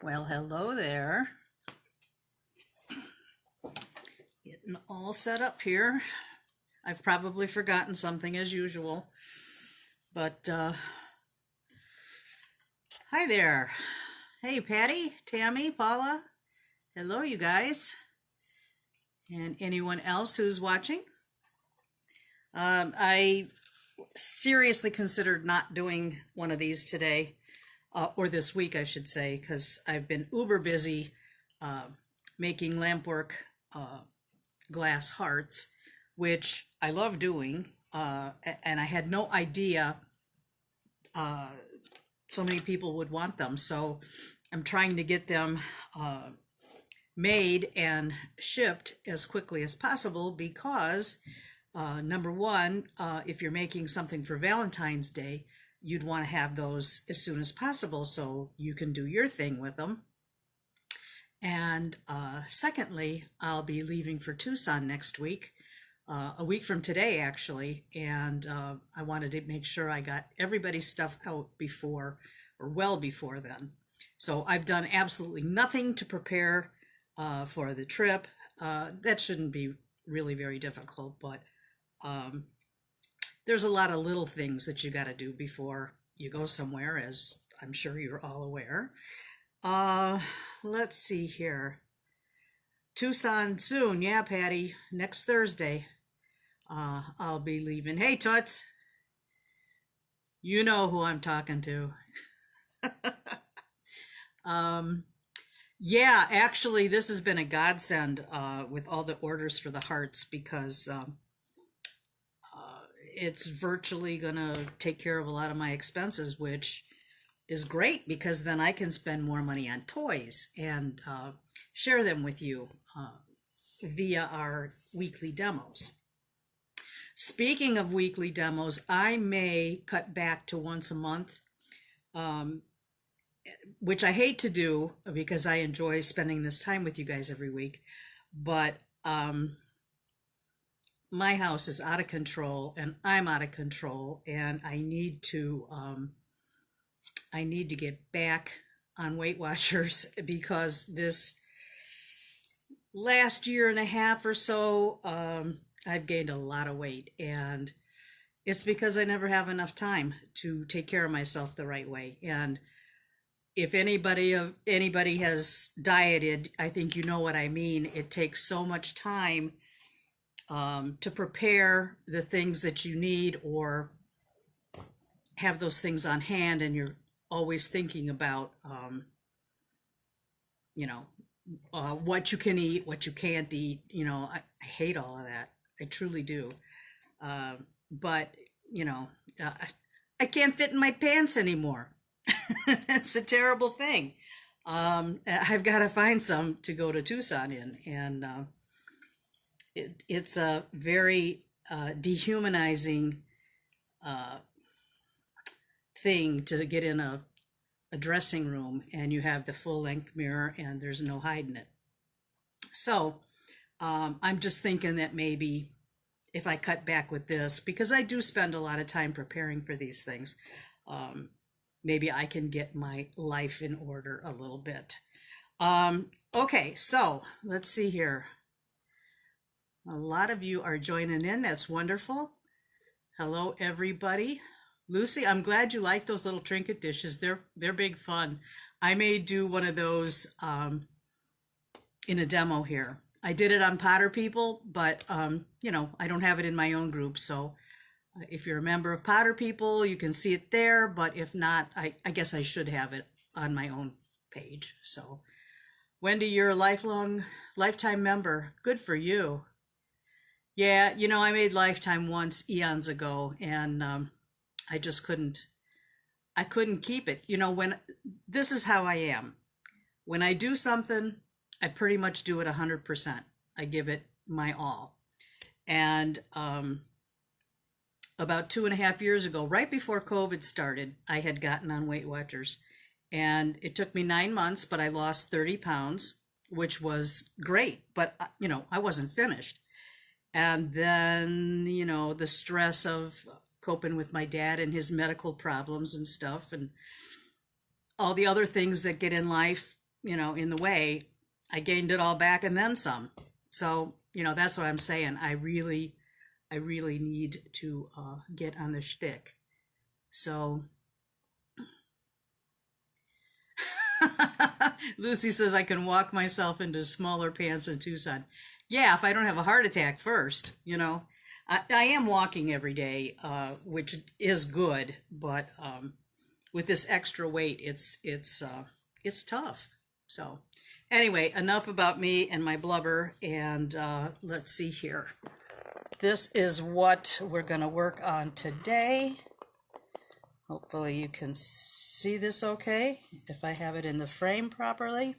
Well, hello there. Getting all set up here. I've probably forgotten something as usual, but hi there. Hey, Patty, Tammy, Paula. Hello, you guys. And anyone else who's watching. I seriously considered not doing one of these today, or this week, I should say, because I've been uber busy making lampwork glass hearts, which I love doing, and I had no idea so many people would want them. So I'm trying to get them made and shipped as quickly as possible because number one, if you're making something for Valentine's Day, you'd want to have those as soon as possible so you can do your thing with them. And secondly, I'll be leaving for Tucson next week, a week from today, actually. And I wanted to make sure I got everybody's stuff out before, or well before then. So I've done absolutely nothing to prepare for the trip. That shouldn't be really very difficult, but there's a lot of little things that you got to do before you go somewhere, as I'm sure you're all aware. Let's see here. Tucson soon. Yeah, Patty. Next Thursday. I'll be leaving. Hey, Toots. You know who I'm talking to. Yeah, actually, this has been a godsend with all the orders for the hearts because it's virtually gonna take care of a lot of my expenses, which is great because then I can spend more money on toys and share them with you via our weekly demos. Speaking of weekly demos, I may cut back to once a month, which I hate to do because I enjoy spending this time with you guys every week. But my house is out of control and I'm out of control, and I need to get back on Weight Watchers because this last year and a half or so, I've gained a lot of weight, and it's because I never have enough time to take care of myself the right way. And if anybody has dieted, I think you know what I mean. It takes so much time to prepare the things that you need or have those things on hand, and you're always thinking about what you can eat, what you can't eat. I hate all of that. I truly do. But I can't fit in my pants anymore. It's a terrible thing. I've got to find some to go to Tucson in, and it's a very dehumanizing thing to get in a dressing room and you have the full length mirror and there's no hiding it. So I'm just thinking that maybe if I cut back with this, because I do spend a lot of time preparing for these things, maybe I can get my life in order a little bit. Okay, so let's see here. A lot of you are joining in. That's wonderful. Hello, everybody. Lucy, I'm glad you like those little trinket dishes. They're big fun. I may do one of those in a demo here. I did it on Potter People, but I don't have it in my own group. So if you're a member of Potter People, you can see it there. But if not, I guess I should have it on my own page. So Wendy, you're a lifetime member. Good for you. Yeah, I made Lifetime once eons ago, and I just couldn't keep it. When this is how I am. When I do something, I pretty much do it 100%. I give it my all. And about 2.5 years ago, right before COVID started, I had gotten on Weight Watchers, and it took me 9 months, but I lost 30 pounds, which was great. But I wasn't finished. And then the stress of coping with my dad and his medical problems and stuff, and all the other things that get in life in the way, I gained it all back and then some. So, that's what I'm saying. I really need to get on the shtick. So, Lucy says I can walk myself into smaller pants in Tucson. Yeah, if I don't have a heart attack first. I am walking every day, which is good, but with this extra weight, it's tough. So, anyway, enough about me and my blubber, and let's see here. This is what we're going to work on today. Hopefully you can see this okay, if I have it in the frame properly.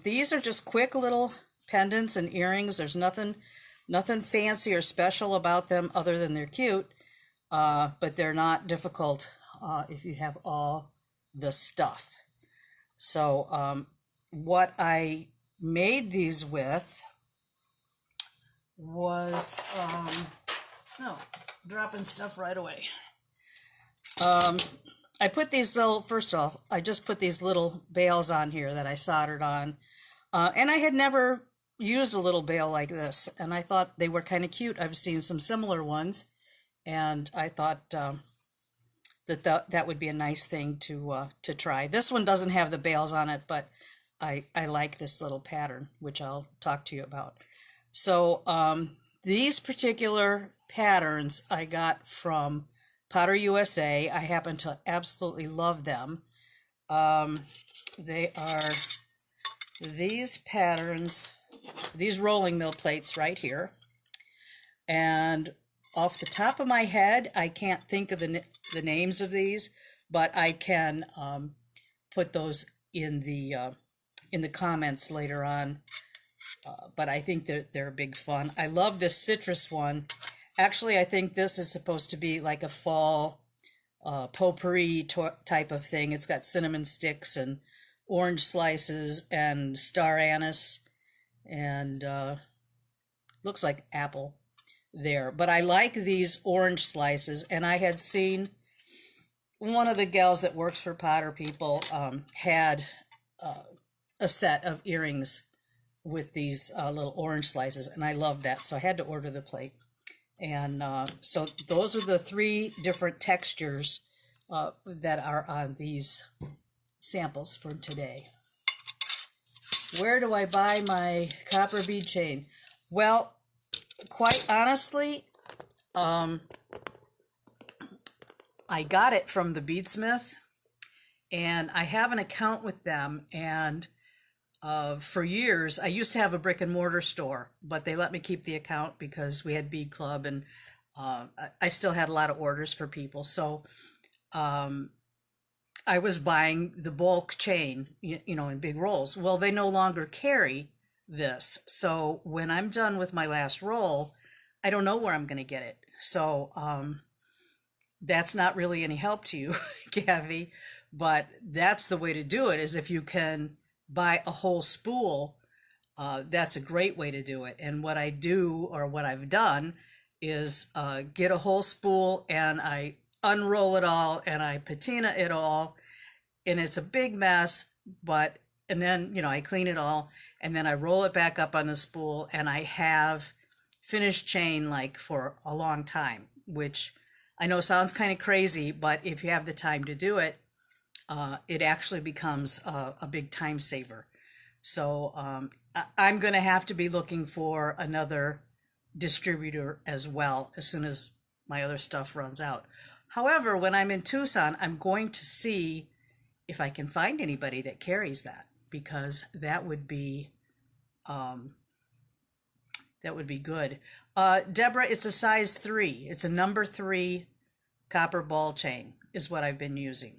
These are just quick little pendants and earrings. There's nothing fancy or special about them other than they're cute, but they're not difficult if you have all the stuff. So what I made these with was, dropping stuff right away. I put these little, first off, I just put these little bails on here that I soldered on. And I had never used a little bail like this, and I thought they were kind of cute. I've seen some similar ones, and I thought that would be a nice thing to try. This one doesn't have the bails on it, but I like this little pattern, which I'll talk to you about. So these particular patterns I got from Potter USA. I happen to absolutely love them. They are these patterns, these rolling mill plates right here. And off the top of my head, I can't think of the names of these, but I can put those in the comments later on. But I think they're big fun. I love this citrus one. Actually, I think this is supposed to be like a fall potpourri type of thing. It's got cinnamon sticks and orange slices and star anise and looks like apple there. But I like these orange slices, and I had seen one of the gals that works for Potter People had a set of earrings with these little orange slices, and I love that, so I had to order the plate. And so those are the 3 different textures that are on these samples for today. Where do I buy my copper bead chain? Well, quite honestly, I got it from the beadsmith, and I have an account with them, and for years, I used to have a brick and mortar store, but they let me keep the account because we had bead club, and I still had a lot of orders for people. So I was buying the bulk chain, in big rolls. Well, they no longer carry this. So when I'm done with my last roll, I don't know where I'm going to get it. So that's not really any help to you, Kathy, but that's the way to do it, is if you can buy a whole spool, that's a great way to do it. And what I do, or what I've done, is get a whole spool and I unroll it all and I patina it all, and it's a big mess, and then I clean it all, and then I roll it back up on the spool, and I have finished chain like for a long time, which I know sounds kind of crazy, but if you have the time to do it, it actually becomes a big time saver. So I'm going to have to be looking for another distributor as well as soon as my other stuff runs out. However, when I'm in Tucson, I'm going to see if I can find anybody that carries that, because that would be good. Deborah, it's a size 3. It's a number 3 copper ball chain is what I've been using.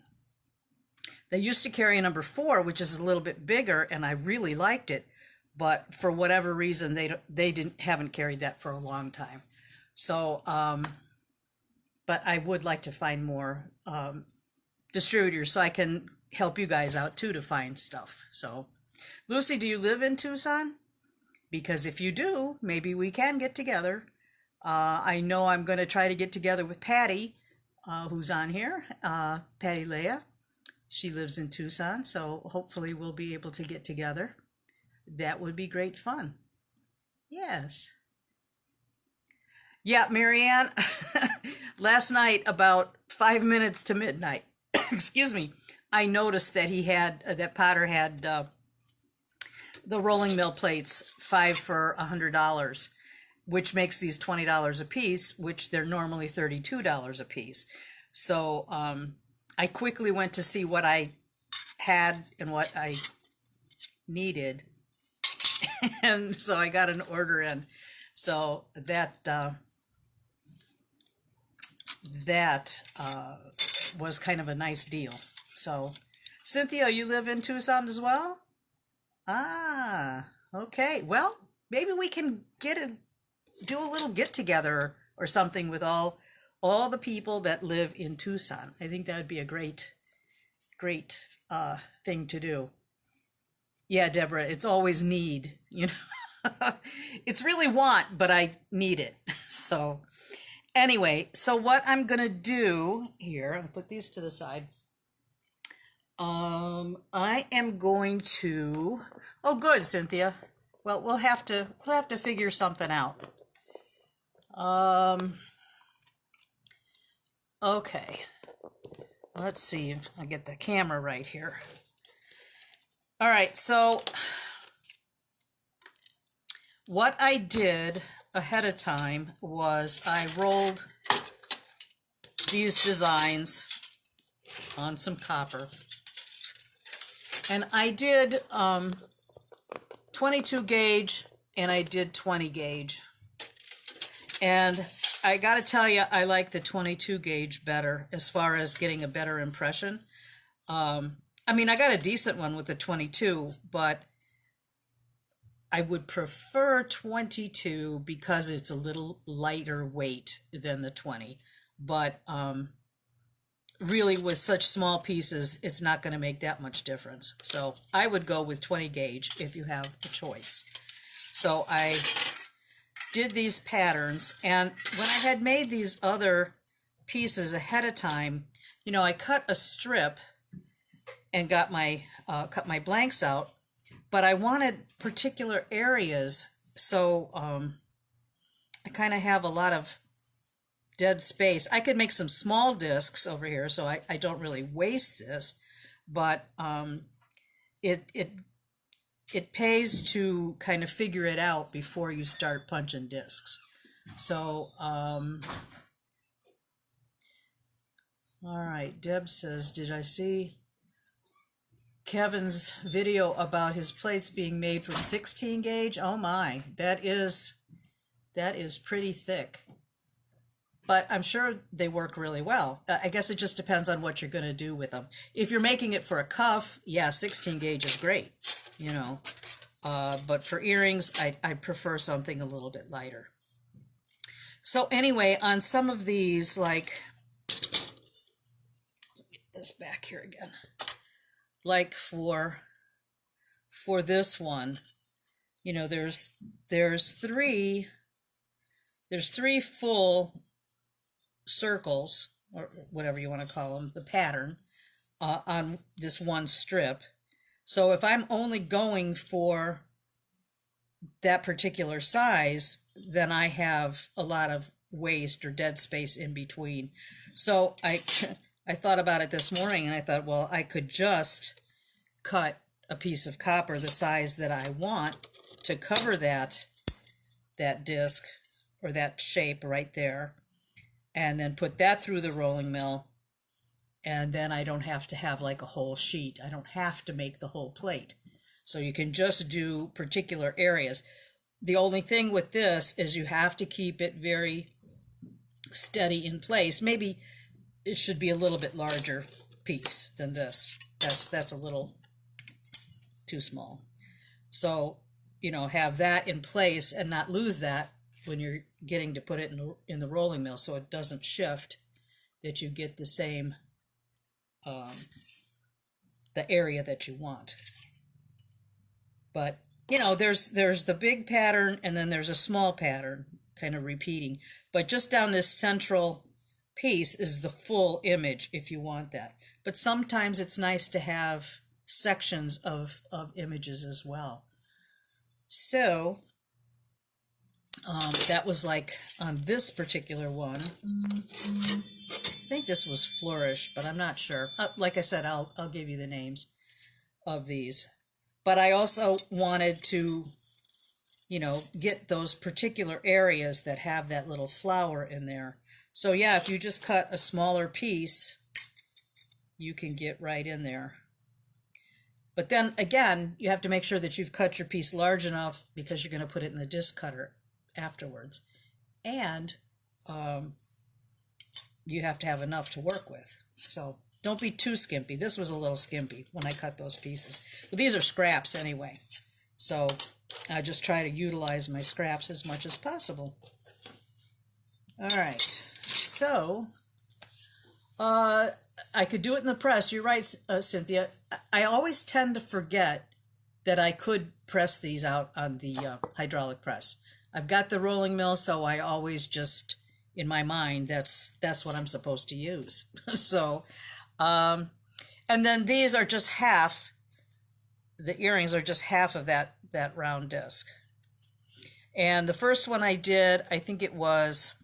They used to carry a number 4, which is a little bit bigger, and I really liked it, but for whatever reason, they haven't carried that for a long time. So, but I would like to find more distributors so I can help you guys out too to find stuff. So, Lucy, do you live in Tucson? Because if you do, maybe we can get together. I know I'm going to try to get together with Patty, who's on here, Patty Leah. She lives in Tucson, so hopefully we'll be able to get together. That would be great fun. Yes. Yeah, Marianne, last night about 5 minutes to midnight, excuse me, I noticed that that Potter had the rolling mill plates, 5 for $100, which makes these $20 a piece, which they're normally $32 a piece. So I quickly went to see what I had and what I needed, and so I got an order in. So that was kind of a nice deal. So, Cynthia, you live in Tucson as well? Ah, okay. Well, maybe we can do a little get together or something with all the people that live in Tucson. I think that would be a great thing to do. Yeah, Deborah, it's always need, you know. It's really want, but I need it. So, anyway, so what I'm gonna do here, I'll put these to the side. I am going to. Oh, good, Cynthia. Well, we'll have to figure something out. Okay. Let's see if I get the camera right here. All right, so what I did ahead of time was I rolled these designs on some copper. And I did 22 gauge and I did 20 gauge. And I gotta tell you, I like the 22 gauge better as far as getting a better impression. I mean, I got a decent one with the 22, but I would prefer 22 because it's a little lighter weight than the 20. But really, with such small pieces, it's not going to make that much difference. So I would go with 20 gauge if you have a choice. So I did these patterns, and when I had made these other pieces ahead of time, you know, I cut a strip and got my cut my blanks out, but I wanted particular areas, so I kind of have a lot of dead space. I could make some small discs over here, so I don't really waste this, but it pays to kind of figure it out before you start punching discs. So all right, Deb says, did I see Kevin's video about his plates being made for 16 gauge? Oh my, that is pretty thick. But I'm sure they work really well. I guess it just depends on what you're going to do with them. If you're making it for a cuff, yeah, 16 gauge is great, you know. But for earrings, I prefer something a little bit lighter. So anyway, on some of these, like, get this back here again. Like for this one, you know, there's three full circles, or whatever you want to call them, the pattern on this one strip. So if I'm only going for that particular size, then I have a lot of waste or dead space in between. So I thought about it this morning, and I thought, well, I could just cut a piece of copper the size that I want to cover that disc or that shape right there, and then put that through the rolling mill, and then I don't have to have like a whole sheet. I don't have to make the whole plate. So you can just do particular areas. The only thing with this is you have to keep it very steady in place. Maybe it should be a little bit larger piece than this. That's a little too small. So, you know, have that in place and not lose that when you're getting to put it in the rolling mill, so it doesn't shift, that you get the same the area that you want. But you know, there's the big pattern, and then there's a small pattern kind of repeating, but just down this central piece is the full image if you want that. But sometimes it's nice to have sections of images as well. So that was like on this particular one. I think this was Flourish, but I'm not sure. Like I said, I'll give you the names of these. But I also wanted to, you know, get those particular areas that have that little flower in there. So yeah, if you just cut a smaller piece, you can get right in there. But then again, you have to make sure that you've cut your piece large enough because you're going to put it in the disc cutter afterwards. And you have to have enough to work with. So don't be too skimpy. This was a little skimpy when I cut those pieces. But these are scraps anyway. So I just try to utilize my scraps as much as possible. All right. So I could do it in the press. You're right, Cynthia. I always tend to forget that I could press these out on the hydraulic press. I've got the rolling mill, so I always just, in my mind, that's what I'm supposed to use. So, and then these are just half, the earrings are just half of that round disc. And the first one I did, I think it was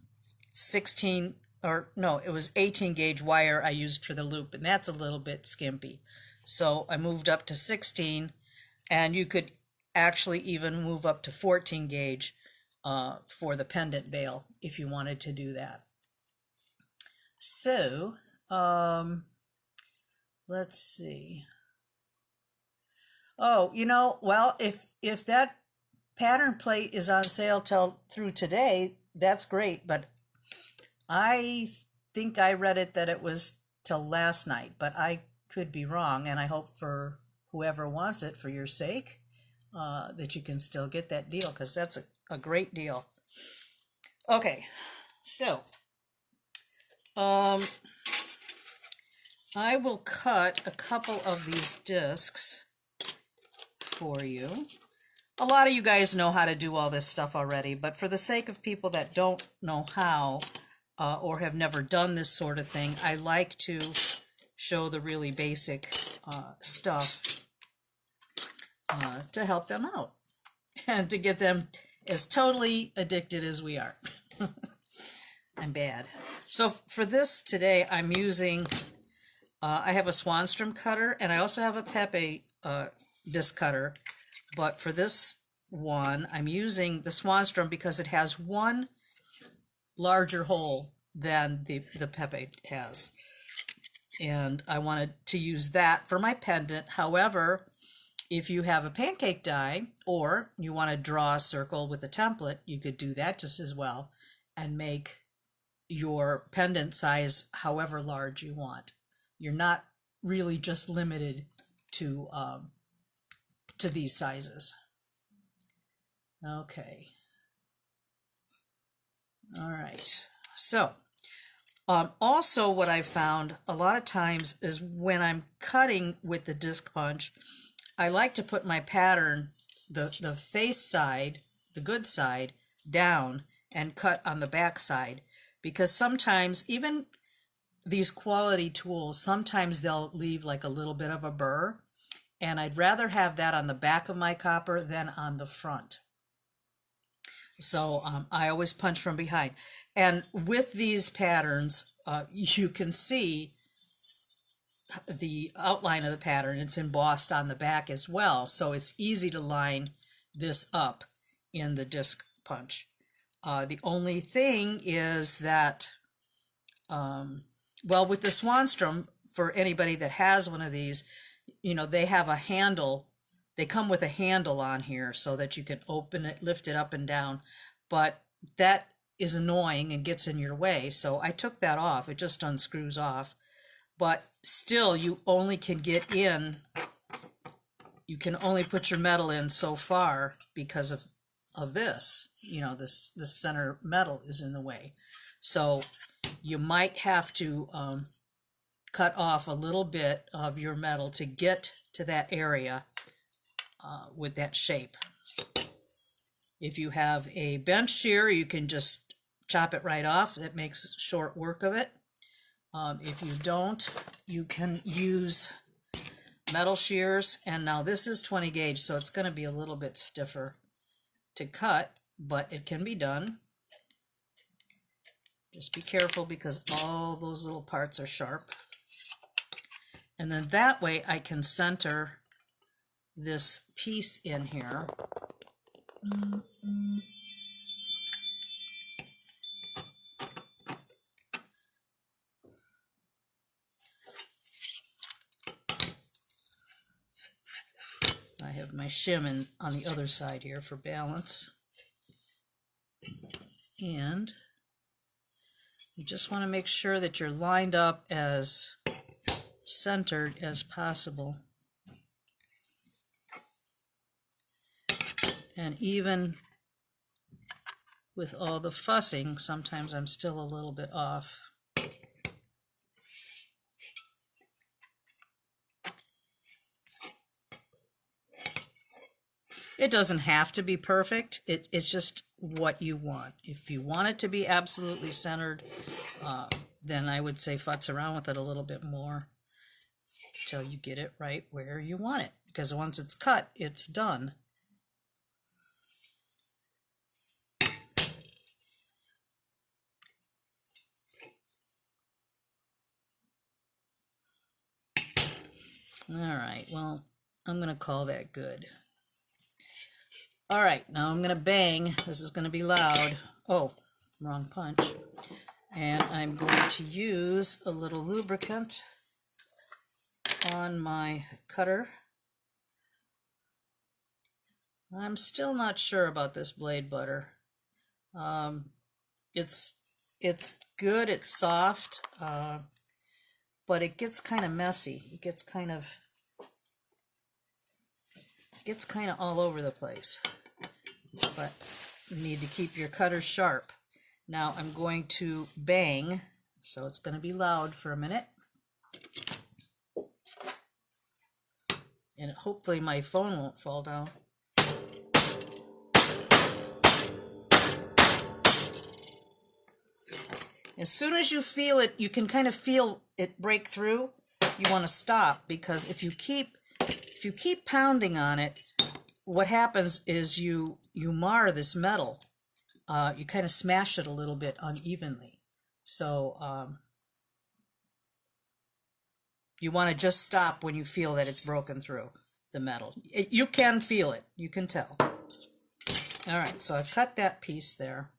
16, or no, it was 18 gauge wire I used for the loop, and that's a little bit skimpy. So I moved up to 16, and you could actually even move up to 14 gauge for the pendant bail if you wanted to do that. So let's see. Oh, you know, well, if that pattern plate is on sale through today, that's great, but I think I read it that it was till last night, but I could be wrong, and I hope for whoever wants it, for your sake, that you can still get that deal, because that's a great deal. Okay, so I will cut a couple of these discs for you. A lot of you guys know how to do all this stuff already, but for the sake of people that don't know how or have never done this sort of thing, I like to show the really basic stuff to help them out and to get them as totally addicted as we are. I'm bad. So for this today, I'm using, I have a Swanstrom cutter, and I also have a Pepe disc cutter. But for this one, I'm using the Swanstrom because it has one larger hole than the Pepe has. And I wanted to use that for my pendant. However, if you have a pancake die or you want to draw a circle with a template, you could do that just as well and make your pendant size however large you want. You're not really just limited to these sizes. Okay. All right. So also what I've found a lot of times is when I'm cutting with the disc punch, I like to put my pattern, the face side, the good side, down and cut on the back side, because sometimes even these quality tools, sometimes they'll leave like a little bit of a burr, and I'd rather have that on the back of my copper than on the front. So I always punch from behind. And with these patterns, you can see the outline of the pattern. It's embossed on the back as well, so it's easy to line this up in the disc punch. The only thing is that, well, with the Swanstrom, for anybody that has one of these, you know, they have a handle. They come with a handle on here so that you can open it, lift it up and down, but that is annoying and gets in your way. So I took that off. It just unscrews off, but still you only can get in, you can only put your metal in so far because of this, you know, this center metal is in the way. So you might have to cut off a little bit of your metal to get to that area with that shape. If you have a bench shear, you can just chop it right off. That makes short work of it. If you don't, you can use metal shears, and now this is 20 gauge, so it's going to be a little bit stiffer to cut, but it can be done. Just be careful because all those little parts are sharp. And then that way I can center this piece in here. I have my shim on the other side here for balance. And you just want to make sure that you're lined up as centered as possible. And even with all the fussing, sometimes I'm still a little bit off. It doesn't have to be perfect. It's just what you want. If you want it to be absolutely centered, then I would say futz around with it a little bit more until you get it right where you want it. Because once it's cut, it's done. All right, well, I'm going to call that good. All right, now I'm going to bang. This is going to be loud. Oh, wrong punch. And I'm going to use a little lubricant on my cutter. I'm still not sure about this blade butter. It's good, it's soft, but it gets kind of messy. It gets kind of all over the place. But you need to keep your cutter sharp. Now I'm going to bang, so it's going to be loud for a minute. And hopefully my phone won't fall down. As soon as you feel it, you can kind of feel it break through, you want to stop, because if you keep pounding on it, what happens is you mar this metal. You kind of smash it a little bit unevenly. So you want to just stop when you feel that it's broken through the metal. You can feel it. You can tell. All right, so I've cut that piece there.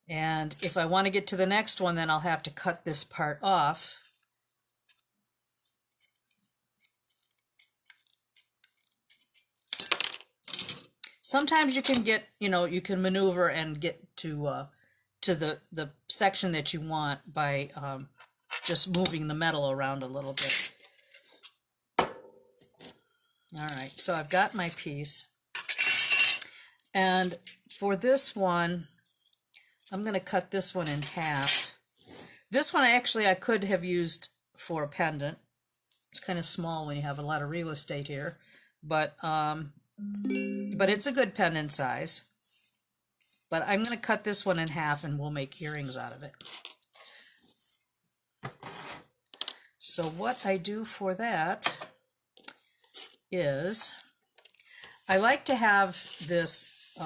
And if I want to get to the next one, then I'll have to cut this part off. Sometimes you can get, you can maneuver and get to the section that you want by just moving the metal around a little bit. All right, so I've got my piece. And for this one, I'm going to cut this one in half. This one actually I could have used for a pendant. It's kind of small when you have a lot of real estate here, but it's a good pendant size. But I'm going to cut this one in half and we'll make earrings out of it. So what I do for that is I like to have this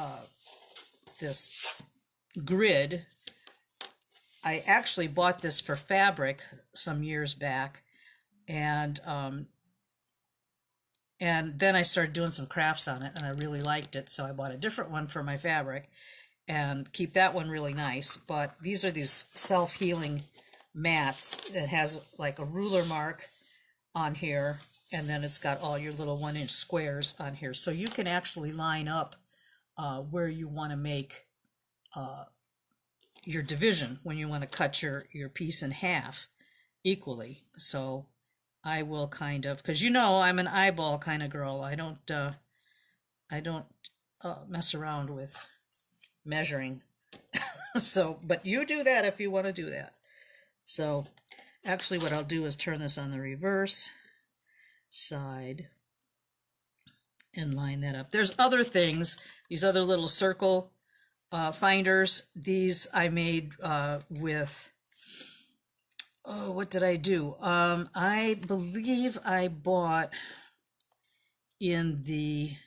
this grid. I actually bought this for fabric some years back, and then I started doing some crafts on it, and I really liked it, so I bought a different one for my fabric and keep that one really nice. But these are these self-healing mats that has like a ruler mark on here, and then it's got all your little 1-inch squares on here, so you can actually line up where you want to make your division when you want to cut your piece in half equally. So I will kind of, because I'm an eyeball kind of girl. I don't mess around with measuring. So, but you do that if you want to do that. So actually what I'll do is turn this on the reverse side and line that up. There's other things, these other little circle finders. These I made with, oh, what did I do? I believe I bought in these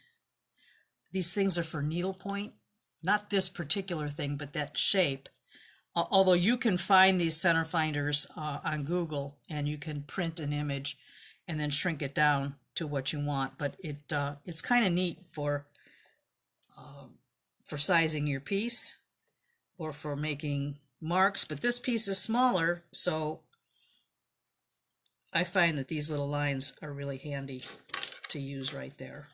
things are for needlepoint, not this particular thing, but that shape. Although you can find these center finders on Google, and you can print an image and then shrink it down to what you want. But it's kind of neat for sizing your piece or for making marks. But this piece is smaller, so I find that these little lines are really handy to use right there.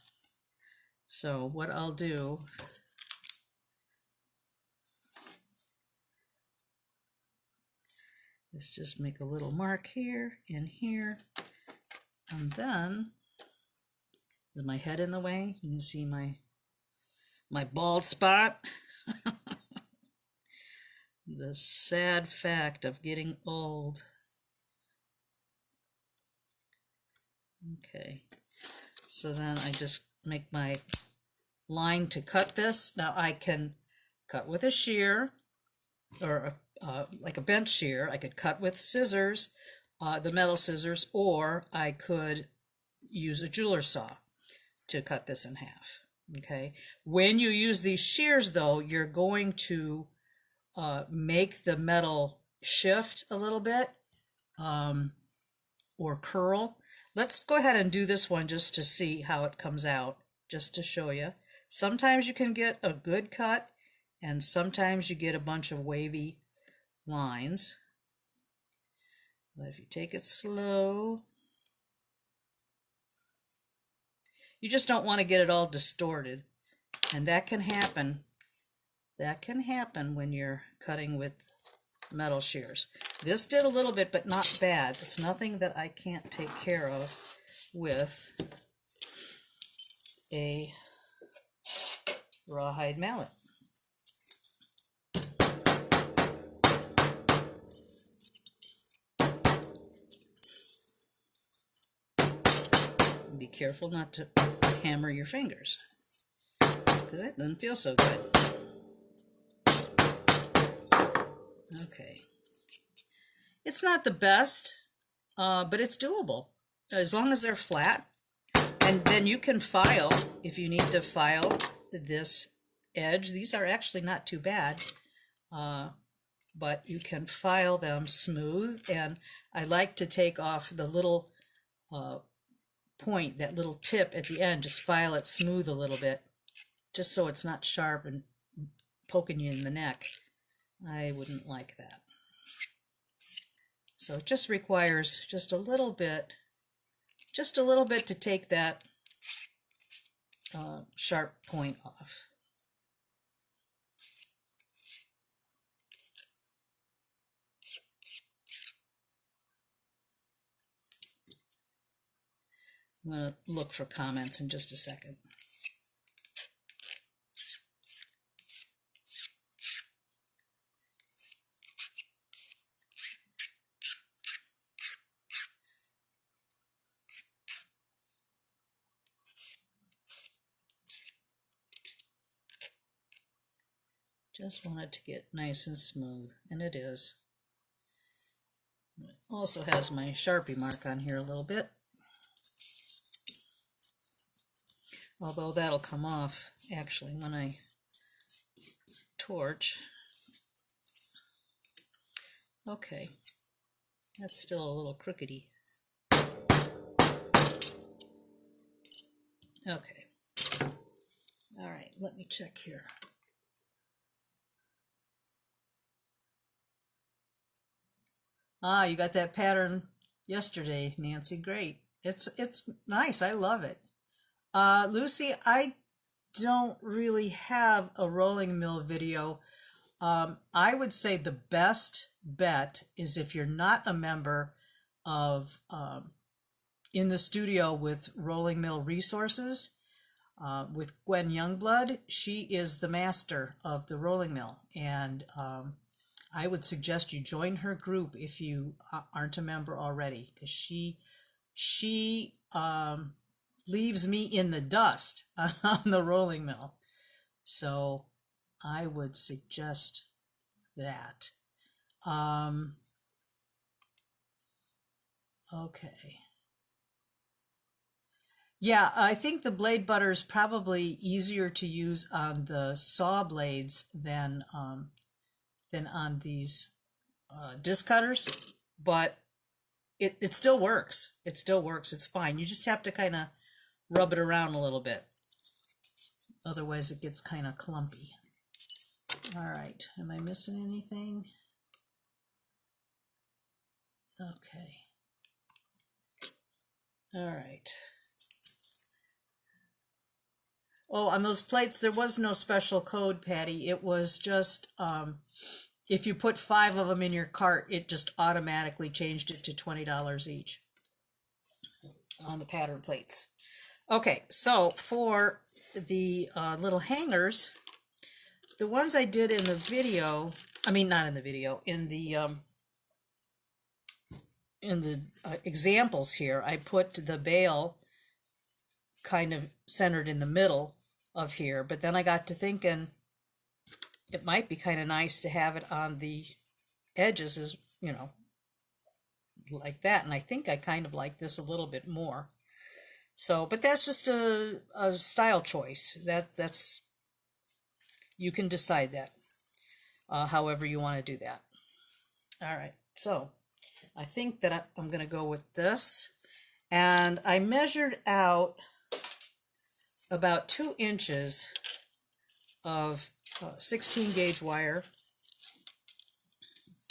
So what I'll do is just make a little mark here and here, and then is my head in the way? You can see my bald spot. The sad fact of getting old. Okay, so then I just make my line to cut this. Now I can cut with a shear, or like a bench shear. I could cut with scissors, the metal scissors, or I could use a jeweler's saw to cut this in half. Okay, when you use these shears though, you're going to make the metal shift a little bit, or curl. Let's go ahead and do this one just to see how it comes out, just to show you. Sometimes you can get a good cut, and sometimes you get a bunch of wavy lines. But if you take it slow, you just don't want to get it all distorted, and that can happen. That can happen when you're cutting with metal shears. This did a little bit, but not bad. It's nothing that I can't take care of with a rawhide mallet. Be careful not to hammer your fingers, because that doesn't feel so good. Okay. It's not the best, but it's doable as long as they're flat. And then you can file if you need to file this edge. These are actually not too bad, but you can file them smooth. And I like to take off the little point, that little tip at the end, just file it smooth a little bit, just so it's not sharp and poking you in the neck. I wouldn't like that. So it just requires just a little bit to take that sharp point off. I'm going to look for comments in just a second. Just want it to get nice and smooth, and it is. It also has my Sharpie mark on here a little bit, although that'll come off actually when I torch. Okay, that's still a little crookedy. Okay, all right, let me check here. Ah, you got that pattern yesterday, Nancy. Great. It's nice. I love it. Lucy, I don't really have a rolling mill video. I would say the best bet is if you're not a member of In the Studio with Rolling Mill Resources, with Gwen Youngblood. She is the master of the rolling mill, and I would suggest you join her group if you aren't a member already, because she leaves me in the dust on the rolling mill. So I would suggest that. Okay. Yeah, I think the blade butter is probably easier to use on the saw blades than on these disc cutters, but it still works. It still works. It's fine. You just have to kind of rub it around a little bit. Otherwise, it gets kind of clumpy. All right. Am I missing anything? Okay. All right. Oh, on those plates, there was no special code, Patty. It was just if you put 5 of them in your cart, it just automatically changed it to $20 each on the pattern plates. Okay, so for the little hangers, the ones I did in the video, I mean not in the video, in the examples here, I put the bail kind of centered in the middle of here, but then I got to thinking it might be kind of nice to have it on the edges, as you know, like that, and I think I kind of like this a little bit more. So, but that's just a style choice. That's you can decide that however you want to do that. All right, so I think that I'm going to go with this, and I measured out about 2 inches of 16 gauge wire,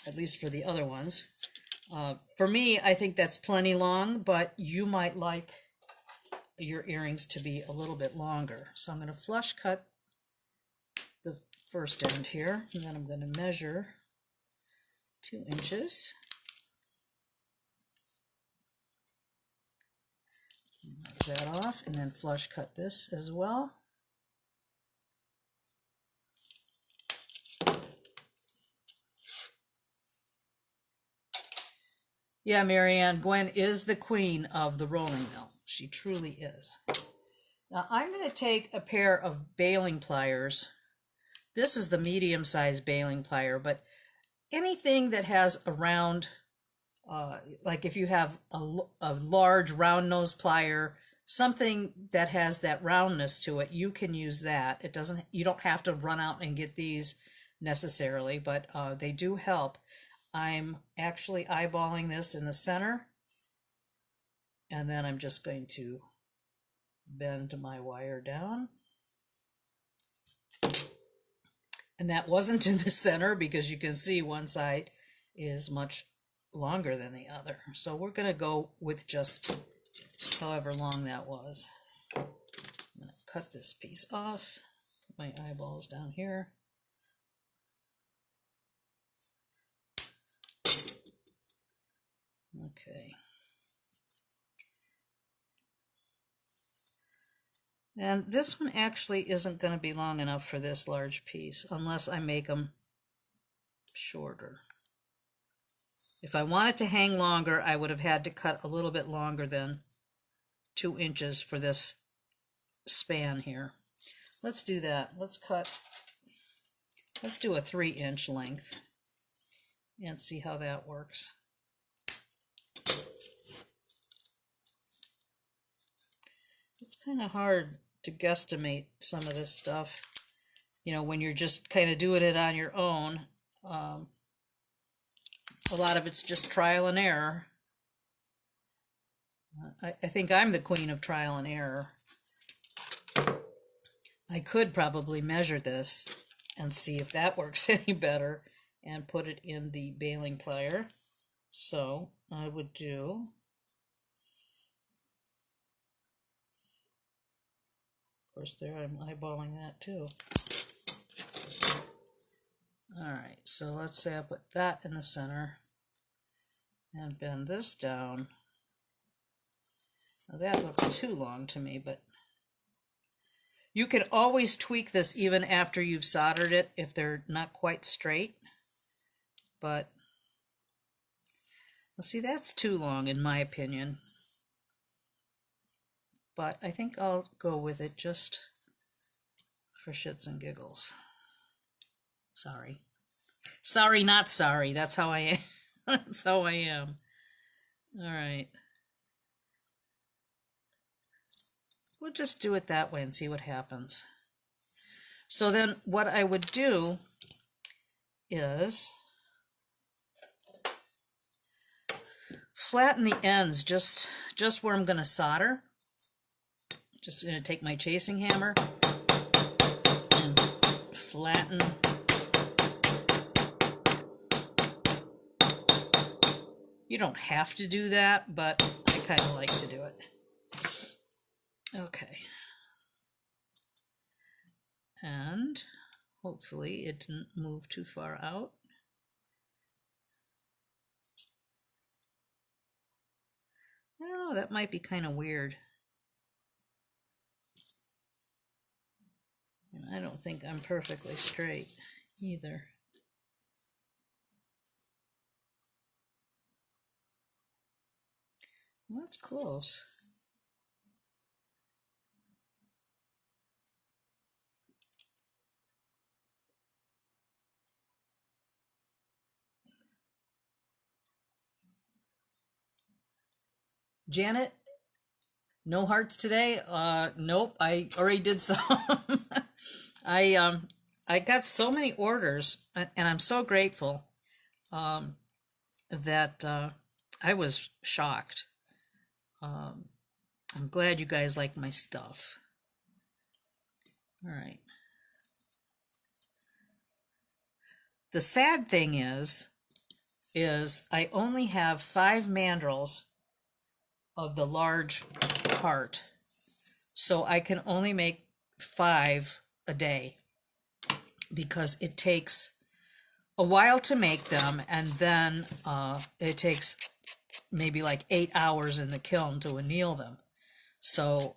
at least for the other ones. For me, I think that's plenty long, but you might like your earrings to be a little bit longer. So I'm going to flush cut the first end here, and then I'm going to measure 2 inches. Knock that off, and then flush cut this as well. Yeah, Marianne, Gwen is the queen of the rolling mill. She truly is. Now I'm going to take a pair of baling pliers. This is the medium-sized baling plier, but anything that has a round, like if you have a large round nose plier, something that has that roundness to it, you can use that. It doesn't, you don't have to run out and get these necessarily, but they do help. I'm actually eyeballing this in the center, and then I'm just going to bend my wire down. And that wasn't in the center because you can see one side is much longer than the other. So we're going to go with just however long that was. I'm going to cut this piece off, put my eyeballs down here. Okay. And this one actually isn't going to be long enough for this large piece unless I make them shorter. If I wanted to hang longer, I would have had to cut a little bit longer than 2 inches for this span here. Let's do that. Let's do a 3-inch length and see how that works. It's kind of hard to guesstimate some of this stuff, you know, when you're just kind of doing it on your own. A lot of it's just trial and error. I think I'm the queen of trial and error. I could probably measure this and see if that works any better and put it in the baling plier. So I would do, of course there I'm eyeballing that too. Alright, so let's say I put that in the center and bend this down. Now that looks too long to me, but you can always tweak this even after you've soldered it if they're not quite straight. But, well, see, that's too long in my opinion. But I think I'll go with it just for shits and giggles. Sorry. Sorry, not sorry. That's how I am. That's how I am. All right. We'll just do it that way and see what happens. So then what I would do is flatten the ends just where I'm going to solder. Just going to take my chasing hammer and flatten. You don't have to do that, but I kind of like to do it. Okay. And hopefully it didn't move too far out. I don't know, that might be kind of weird. And I don't think I'm perfectly straight either. Well, that's close. Janet, no hearts today? Nope, I already did some. I got so many orders, and I'm so grateful that I was shocked. I'm glad you guys like my stuff. All right. The sad thing is I only have 5 mandrels of the large part, so I can only make 5 a day because it takes a while to make them, and then it takes maybe like 8 hours in the kiln to anneal them. So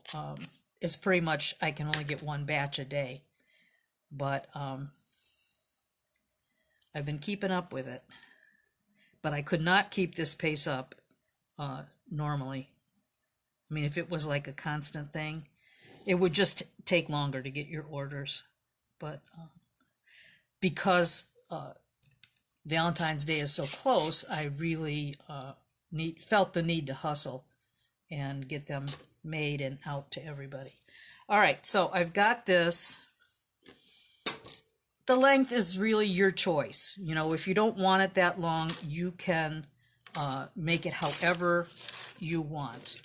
it's pretty much I can only get 1 batch a day, but I've been keeping up with it. But I could not keep this pace up normally. I mean, if it was like a constant thing, it would just take longer to get your orders. But because Valentine's Day is so close, I really felt the need to hustle and get them made and out to everybody. All right, so I've got this. The length is really your choice. You know, if you don't want it that long, you can make it however you want.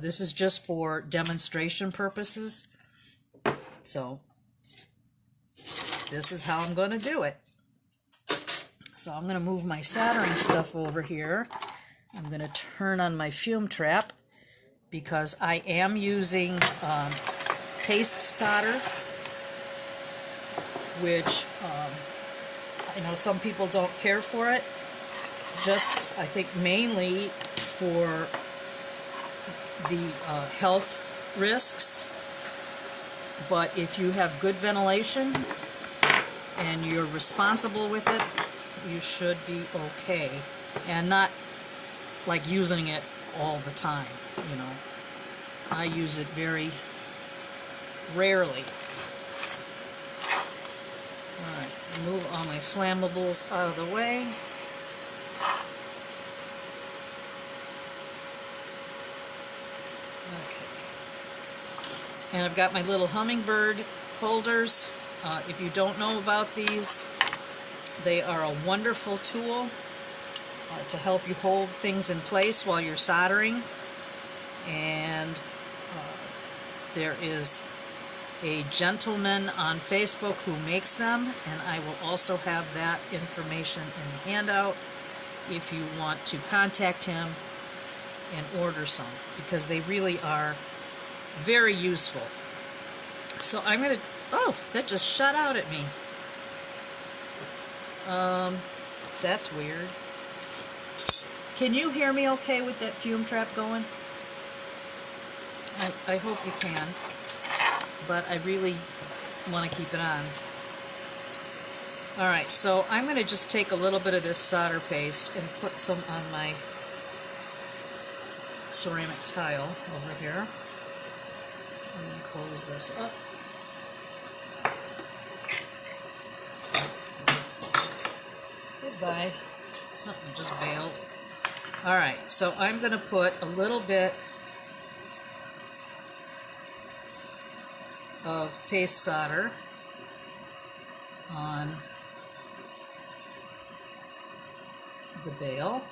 This is just for demonstration purposes. So this is how I'm going to do it. So I'm going to move my soldering stuff over here. I'm going to turn on my fume trap because I am using paste solder, which I know some people don't care for it. Just, I think, mainly for the health risks. But if you have good ventilation and you're responsible with it, you should be okay. And not like using it all the time, you know. I use it very rarely. Alright, move all my flammables out of the way. Okay. And I've got my little hummingbird holders. If you don't know about these, they are a wonderful tool to help you hold things in place while you're soldering. And there is a gentleman on Facebook who makes them, and I will also have that information in the handout if you want to contact him and order some, because they really are very useful. So I'm going to, oh, that just shot out at me. That's weird. Can you hear me okay with that fume trap going? I hope you can, but I really want to keep it on. Alright, so I'm going to just take a little bit of this solder paste and put some on my ceramic tile over here. And then close this up. Goodbye. Something just bailed. All right, so I'm going to put a little bit of paste solder on the bail.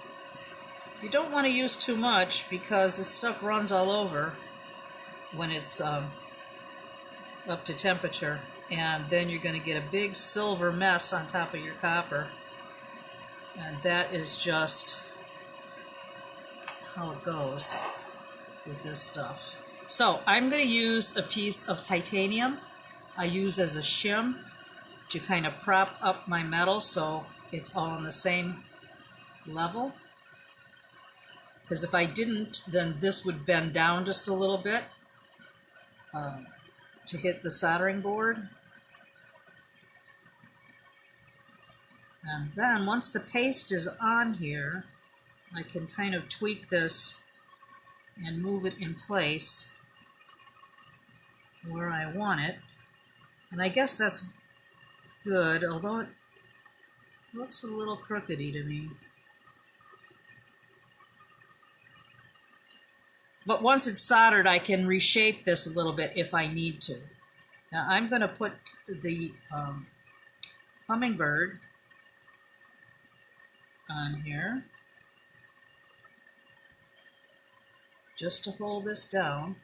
You don't want to use too much because the stuff runs all over when it's up to temperature, and then you're going to get a big silver mess on top of your copper, and that is just how it goes with this stuff. So I'm going to use a piece of titanium I use as a shim to kind of prop up my metal so it's all on the same level. Because if I didn't, then this would bend down just a little bit to hit the soldering board. And then once the paste is on here, I can kind of tweak this and move it in place where I want it. And I guess that's good, although it looks a little crookedy to me. But once it's soldered, I can reshape this a little bit if I need to. Now I'm going to put the hummingbird on here just to hold this down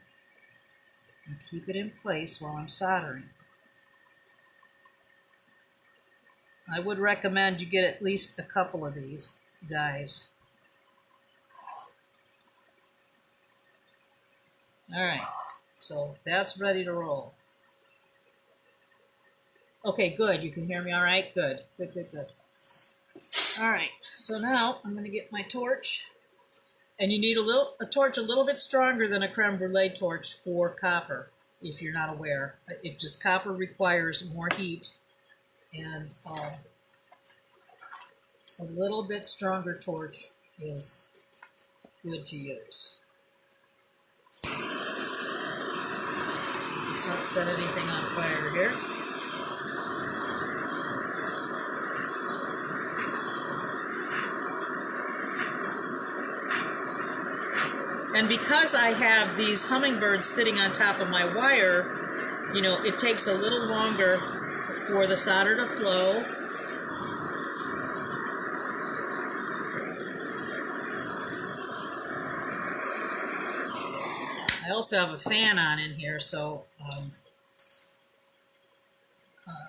and keep it in place while I'm soldering. I would recommend you get at least a couple of these guys. All right, so that's ready to roll. Okay, good. You can hear me all right? Good, good, good, good. All right, so now I'm going to get my torch. And you need a torch a little bit stronger than a creme brulee torch for copper, if you're not aware. Copper requires more heat, and a little bit stronger torch is good to use. Let's not set anything on fire here. And because I have these hummingbirds sitting on top of my wire, you know, it takes a little longer for the solder to flow. I also have a fan on in here, so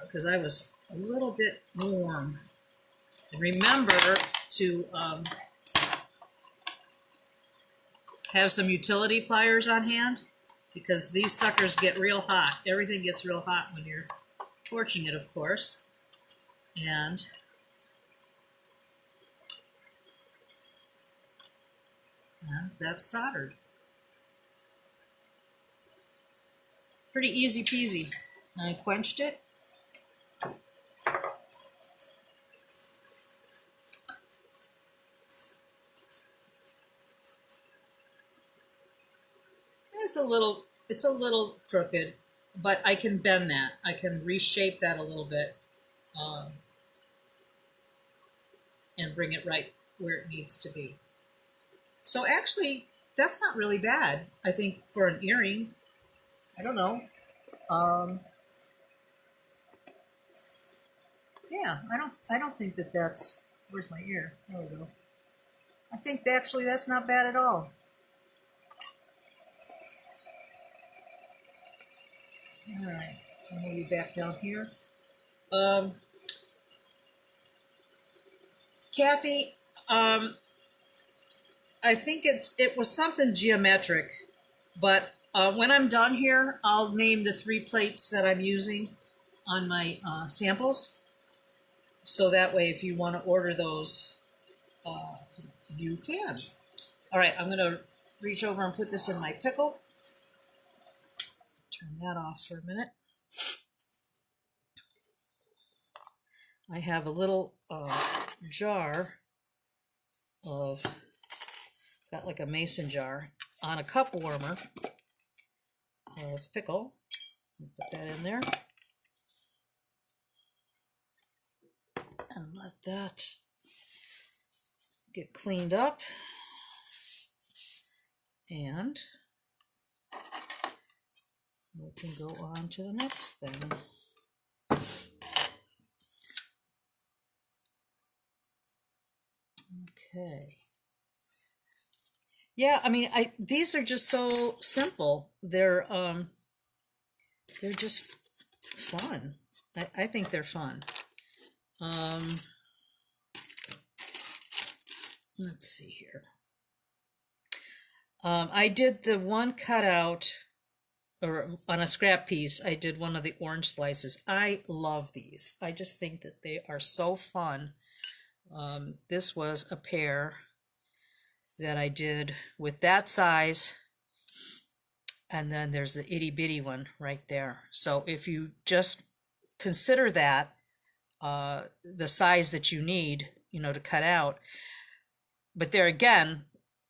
because I was a little bit warm. And remember to have some utility pliers on hand, because these suckers get real hot. Everything gets real hot when you're torching it, of course. And that's soldered. Pretty easy peasy. I quenched it. It's a little crooked, but I can bend that. I can reshape that a little bit and bring it right where it needs to be. So actually, that's not really bad, I think, for an earring. I don't know. Yeah, I don't think that's, where's my ear? There we go. I think actually that's not bad at all. All right, I'll move you back down here. Kathy, I think it was something geometric, but when I'm done here, I'll name the 3 plates that I'm using on my samples. So that way, if you want to order those, you can. All right, I'm going to reach over and put this in my pickle. Turn that off for a minute. I have a little jar of, got like a mason jar on a cup warmer of pickle. Put that in there. and let that get cleaned up. And we can go on to the next thing. Okay. Yeah, I mean, these are just so simple. They're just fun. I think they're fun. Let's see here. I did the one cutout, or on a scrap piece, I did one of the orange slices. I love these. I just think that they are so fun. This was a pair that I did with that size, and then there's the itty bitty one right there. So if you just consider that the size that you need, to cut out. But there again,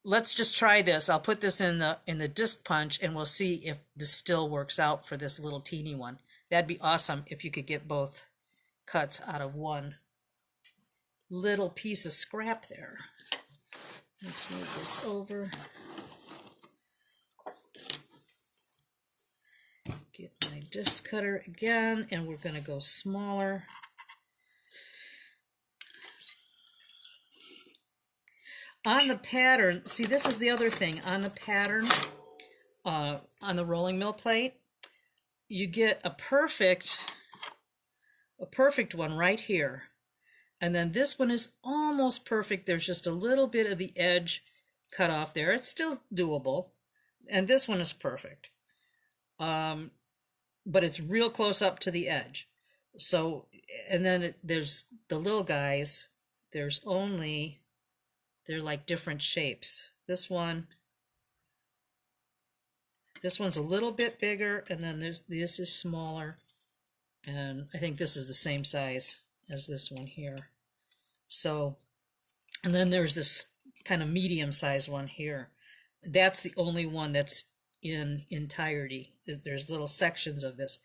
let's just try this. I'll put this in the disc punch, and we'll see if this still works out for this little teeny one. That'd be awesome if you could get both cuts out of one little piece of scrap there. Let's move this over. Get my disc cutter again, and we're going to go smaller. On the pattern, see, this is the other thing. On the pattern, on the rolling mill plate, you get a perfect one right here. And then this one is almost perfect. There's just a little bit of the edge cut off there. It's still doable. And this one is perfect. But it's real close up to the edge. So, and then there's the little guys. They're like different shapes. This one's a little bit bigger, and then this is smaller. And I think this is the same size as this one here. So, and then there's this kind of medium sized one here. That's the only one that's in entirety. There's little sections of this.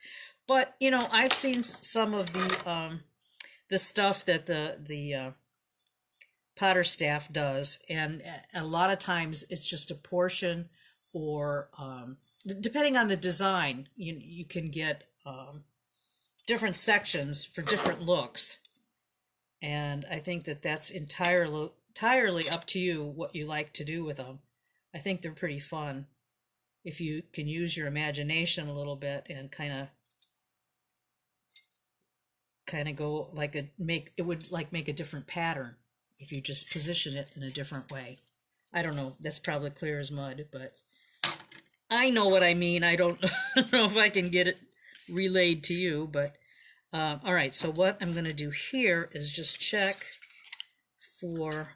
But, I've seen some of the stuff that the Potter staff does, and a lot of times it's just a portion, or depending on the design, you can get different sections for different looks. And I think that that's entirely up to you what you like to do with them. I think they're pretty fun if you can use your imagination a little bit and kind of go like make a different pattern if you just position it in a different way. I don't know, that's probably clear as mud, but I know what I mean. I don't know if I can get it relayed to you, but all right, so what I'm going to do here is just check for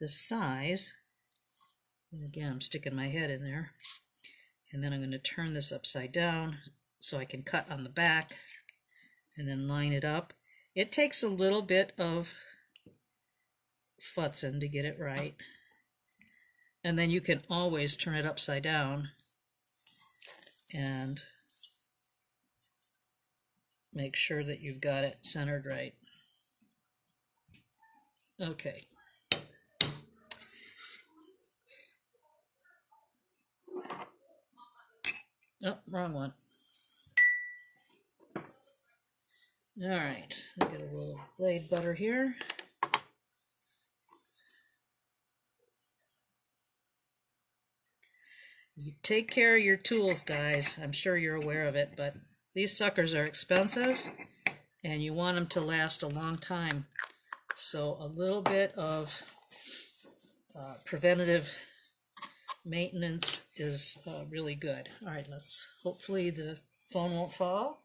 the size. And again, I'm sticking my head in there. And then I'm going to turn this upside down so I can cut on the back and then line it up. It takes a little bit of futzing to get it right. And then you can always turn it upside down and make sure that you've got it centered right. Okay. Oh, wrong one. All right, I'll get a little blade butter here. You take care of your tools, guys. I'm sure you're aware of it, but these suckers are expensive, and you want them to last a long time. So a little bit of preventative maintenance is really good. All right, hopefully the phone won't fall.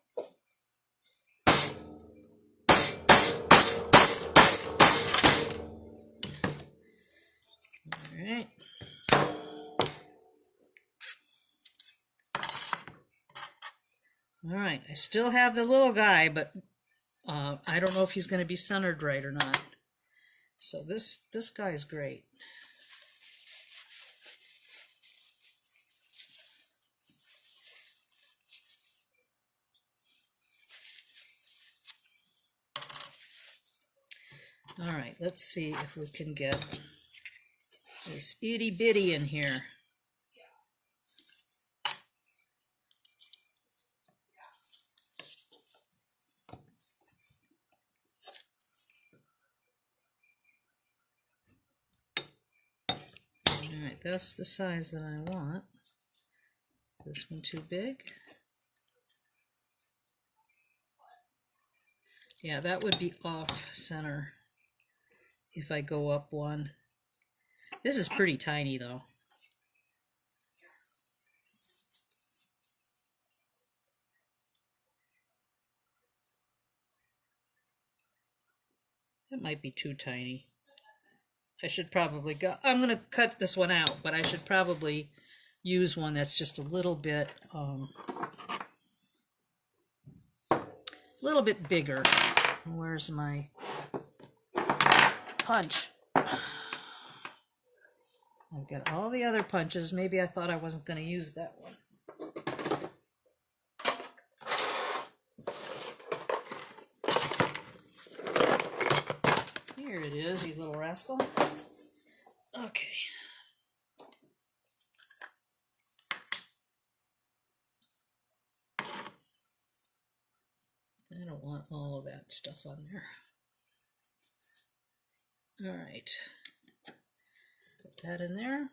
All right. All right, I still have the little guy, but I don't know if he's going to be centered right or not. So this guy is great. All right, let's see if we can get this itty bitty in here. All right, that's the size that I want. This one too big. Yeah, that would be off center if I go up one. This is pretty tiny though. That might be too tiny. I should probably go, I'm going to cut this one out, but I should probably use one that's just a little bit bigger. Where's my punch? I've got all the other punches. Maybe I thought I wasn't going to use that one. Here it is, you little rascal. Okay. I don't want all of that stuff on there. All right. Put that in there.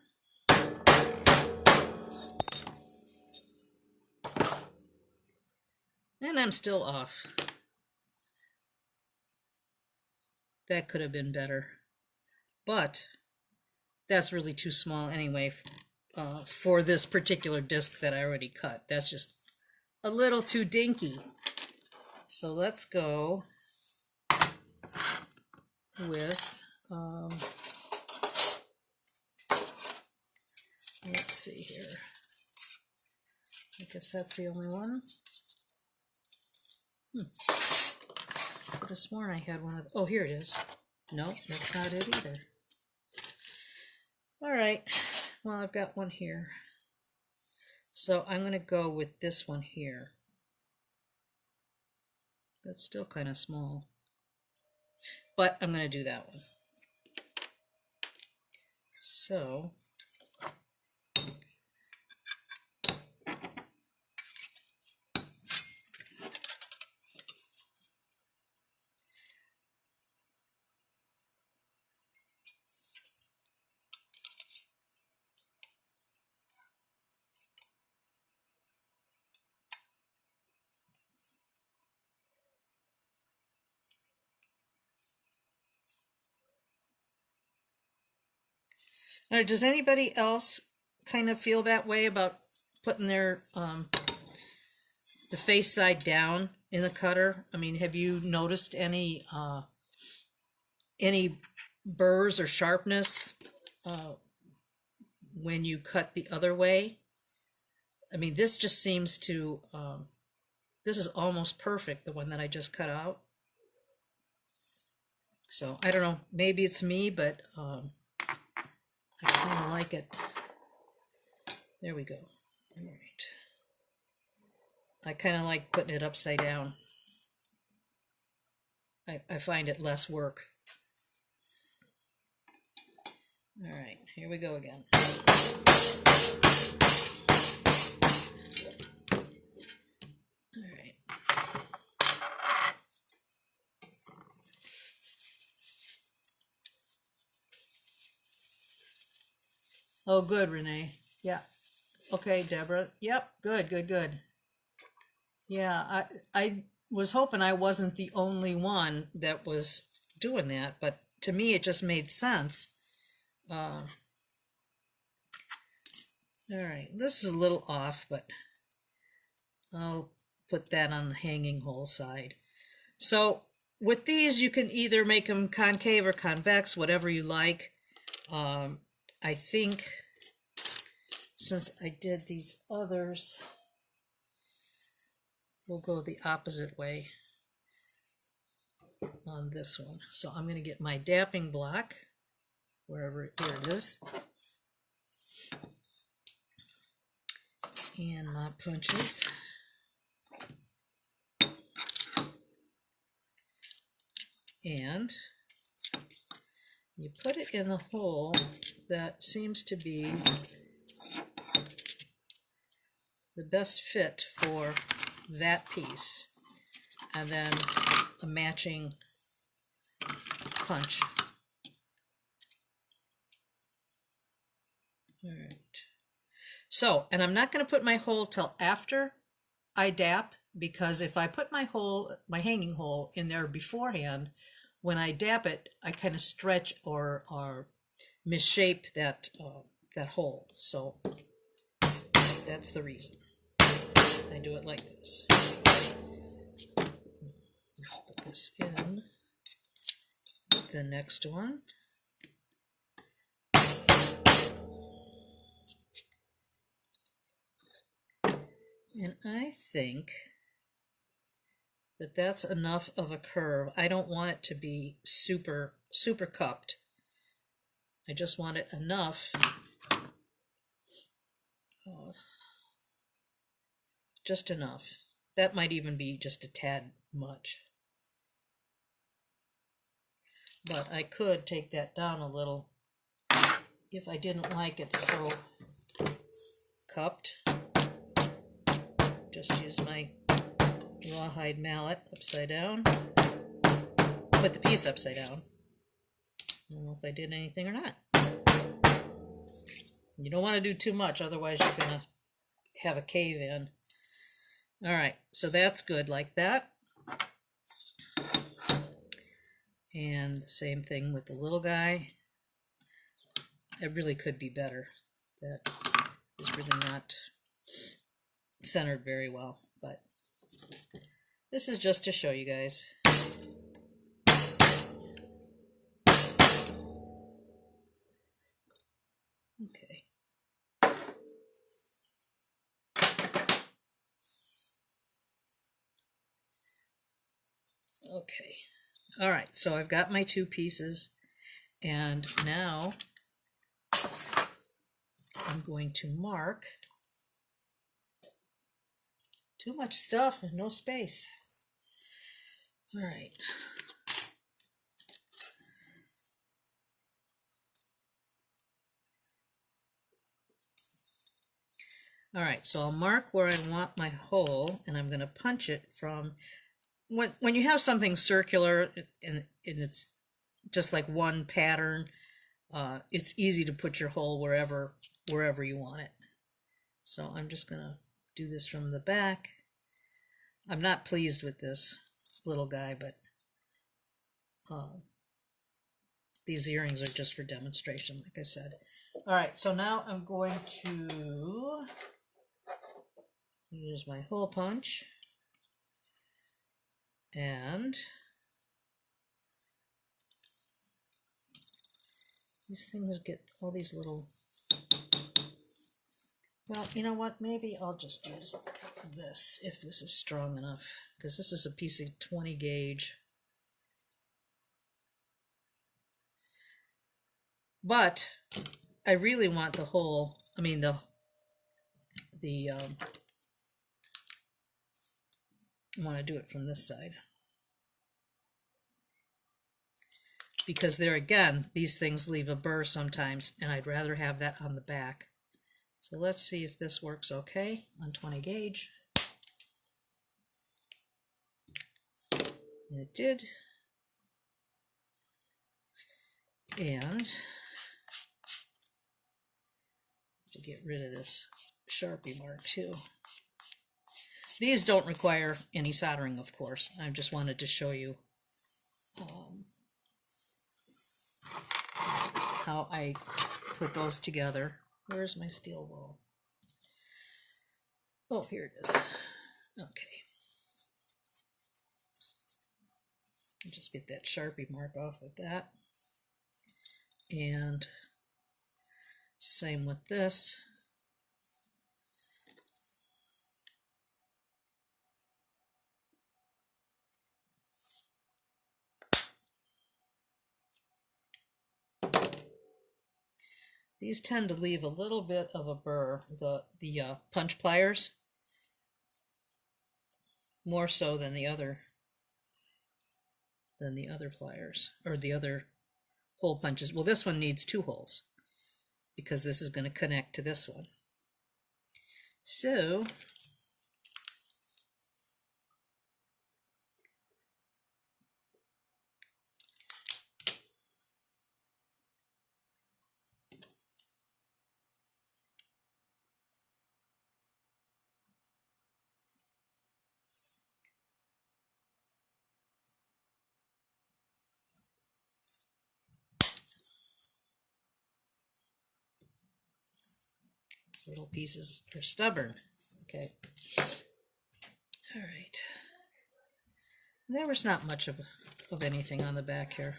And I'm still off. That could have been better. But that's really too small anyway for this particular disc that I already cut. That's just a little too dinky. So let's go with, let's see here. I guess that's the only one. I could have sworn I had one of, oh, here it is. Nope, that's not it either. All right, well, I've got one here. So I'm going to go with this one here. That's still kind of small. But I'm going to do that one. So now, does anybody else kind of feel that way about putting their the face side down in the cutter? I mean, have you noticed any burrs or sharpness when you cut the other way? I mean, this just seems to this is almost perfect, the one that I just cut out. So I don't know, maybe it's me, but I kind of like it. There we go. All right. I kind of like putting it upside down. I find it less work. All right, here we go again. All right. Oh, good, Renee. Yeah. Okay, Deborah. Yep. Good, good, good. Yeah, I was hoping I wasn't the only one that was doing that, but to me it just made sense. All right, this is a little off, but I'll put that on the hanging hole side. So with these, you can either make them concave or convex, whatever you like. I think since I did these others, we'll go the opposite way on this one. So I'm going to get my dapping block, here it is, and my punches. And You put it in the hole that seems to be the best fit for that piece, and then a matching punch. All right. So, and I'm not going to put my hole till after I dap, because if I put my hanging hole in there beforehand, when I dap it, I kind of stretch or misshape that that hole. So that's the reason I do it like this. Put this in the next one. And I think that that's enough of a curve. I don't want it to be super cupped. I just want it enough, just enough. That might even be just a tad much. But I could take that down a little if I didn't like it so cupped. Just use my rawhide mallet upside down. Put the piece upside down. I don't know if I did anything or not. You don't want to do too much, otherwise you're going to have a cave in. All right, so that's good like that. And the same thing with the little guy. It really could be better. That is really not centered very well, but this is just to show you guys. Okay. Okay. All right, so I've got my two pieces, and now I'm going to mark. Too much stuff and no space. All right. All right, so I'll mark where I want my hole, and I'm going to punch it from, when you have something circular and it's just like one pattern, it's easy to put your hole wherever you want it. So I'm just going to do this from the back. I'm not pleased with this little guy, but these earrings are just for demonstration, like I said. All right, so now I'm going to use my hole punch, and these things get all these little, well, you know what, maybe I'll just use this if this is strong enough, because this is a piece of 20 gauge. But I really want the hole, I mean I want to do it from this side, because there again, these things leave a burr sometimes, and I'd rather have that on the back. So let's see if this works okay on 20 gauge. And it did. And to get rid of this Sharpie mark too. These don't require any soldering, of course. I just wanted to show you how I put those together. Where's my steel wool? Oh, here it is. Okay. Just get that Sharpie mark off of that. And same with this. These tend to leave a little bit of a burr, the punch pliers, more so than the other pliers, or the other hole punches. Well, this one needs 2 holes because this is going to connect to this one. So these little pieces are stubborn. Okay. All right. There was not much of anything on the back here.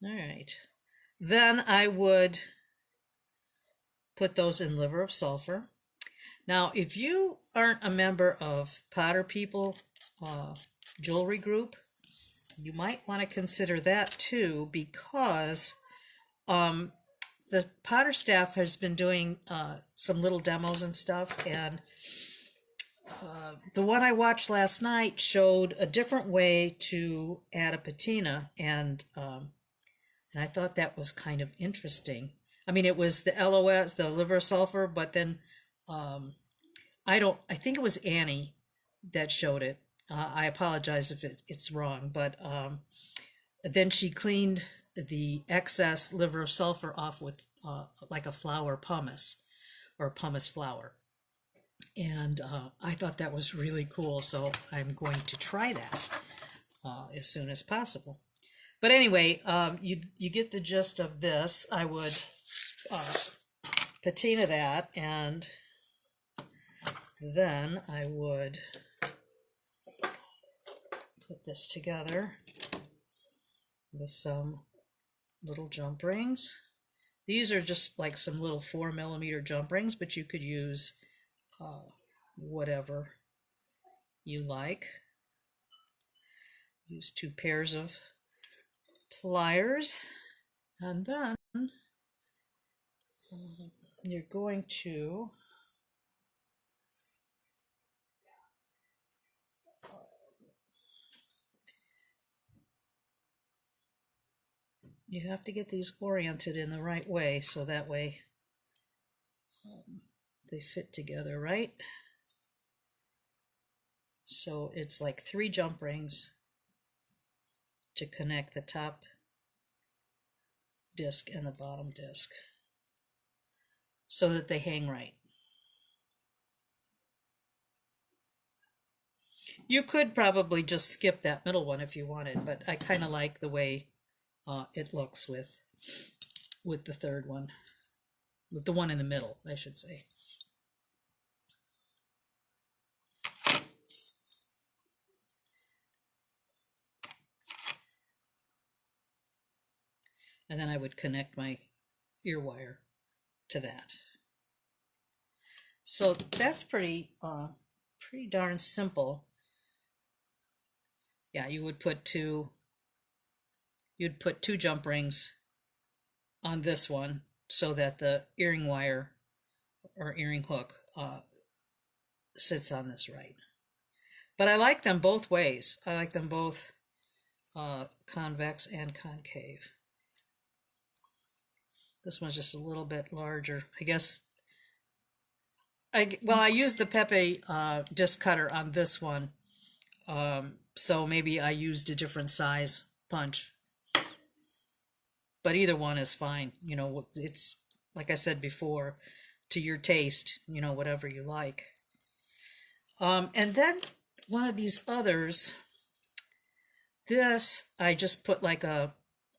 All right. Then I would put those in liver of sulfur. Now, if you aren't a member of Potter People jewelry group, you might want to consider that too, because the Potter staff has been doing some little demos and stuff, and the one I watched last night showed a different way to add a patina, and I thought that was kind of interesting. I mean, it was the LOS, the liver sulfur, but then I think it was Annie that showed it. I apologize if it's wrong, but then she cleaned the excess liver of sulfur off with like a flour pumice or pumice flour. And I thought that was really cool, so I'm going to try that as soon as possible. But anyway, you get the gist of this. I would patina that, and then I would put this together with some little jump rings. These are just like some little 4mm jump rings, but you could use whatever you like. Use 2 pairs of pliers, and then you're going to you have to get these oriented in the right way, so that way they fit together right. So it's like 3 jump rings to connect the top disc and the bottom disc so that they hang right. You could probably just skip that middle one if you wanted, but I kind of like the way it looks with the third one, with the one in the middle, I should say. And then I would connect my ear wire to that. So that's pretty darn simple. Yeah, you'd put 2 jump rings on this one so that the earring wire or earring hook sits on this right. But I like them both ways. I like them both convex and concave. This one's just a little bit larger. I guess I used the Pepe disc cutter on this one, so maybe I used a different size punch. But either one is fine. You know, it's like I said before, to your taste. You know, whatever you like. And then one of these others. This I just put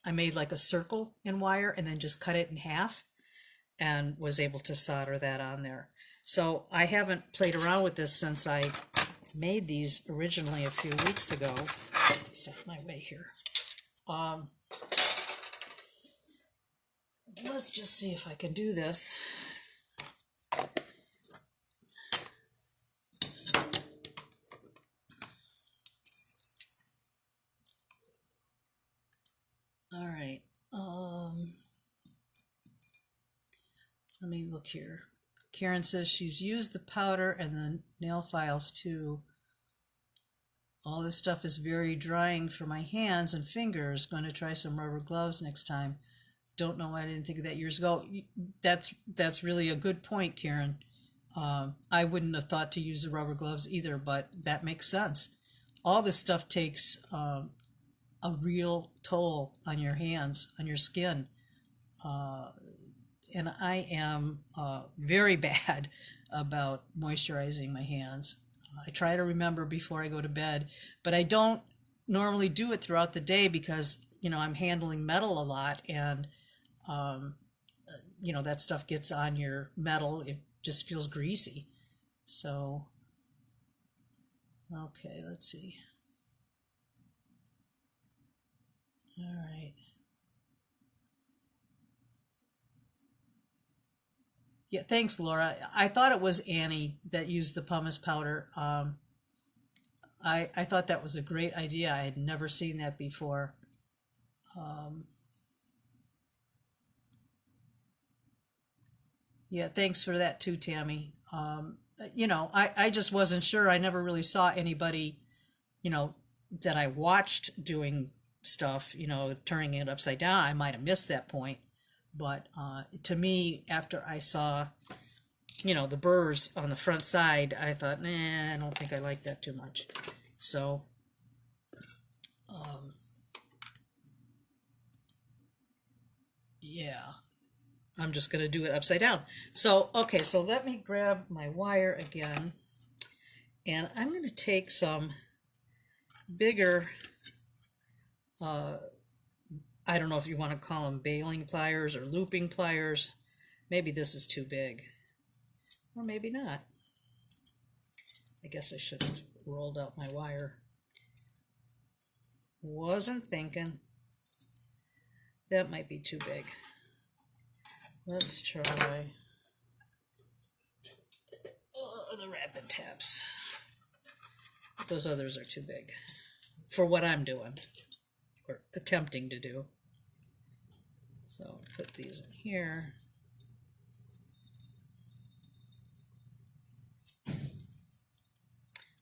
I made like a circle in wire and then just cut it in half and was able to solder that on there. So I haven't played around with this since I made these originally a few weeks ago. Get this out of my way here. Let's just see if I can do this. All right. Let me look here. Karen says she's used the powder and the nail files too. All this stuff is very drying for my hands and fingers. Going to try some rubber gloves next time. Don't know why I didn't think of that years ago. That's really a good point, Karen. I wouldn't have thought to use the rubber gloves either, but that makes sense. All this stuff takes a real toll on your hands, on your skin. And I am very bad about moisturizing my hands. I try to remember before I go to bed, but I don't normally do it throughout the day because, I'm handling metal a lot, and, that stuff gets on your metal. It just feels greasy. So, okay, let's see. All right. Yeah, thanks, Laura. I thought it was Annie that used the pumice powder. I thought that was a great idea. I had never seen that before. Um, yeah, thanks for that too, Tammy. I just wasn't sure. I never really saw anybody, you know, that I watched doing stuff, turning it upside down. I might have missed that point. But to me, after I saw, the burrs on the front side, I thought, nah, I don't think I like that too much. So, um, yeah, I'm just going to do it upside down. So, okay, so let me grab my wire again. And I'm going to take some bigger, I don't know if you want to call them baling pliers or looping pliers. Maybe this is too big. Or maybe not. I guess I should have rolled out my wire. Wasn't thinking. That might be too big. Let's try the rapid taps. Those others are too big for what I'm doing or attempting to do. So put these in here.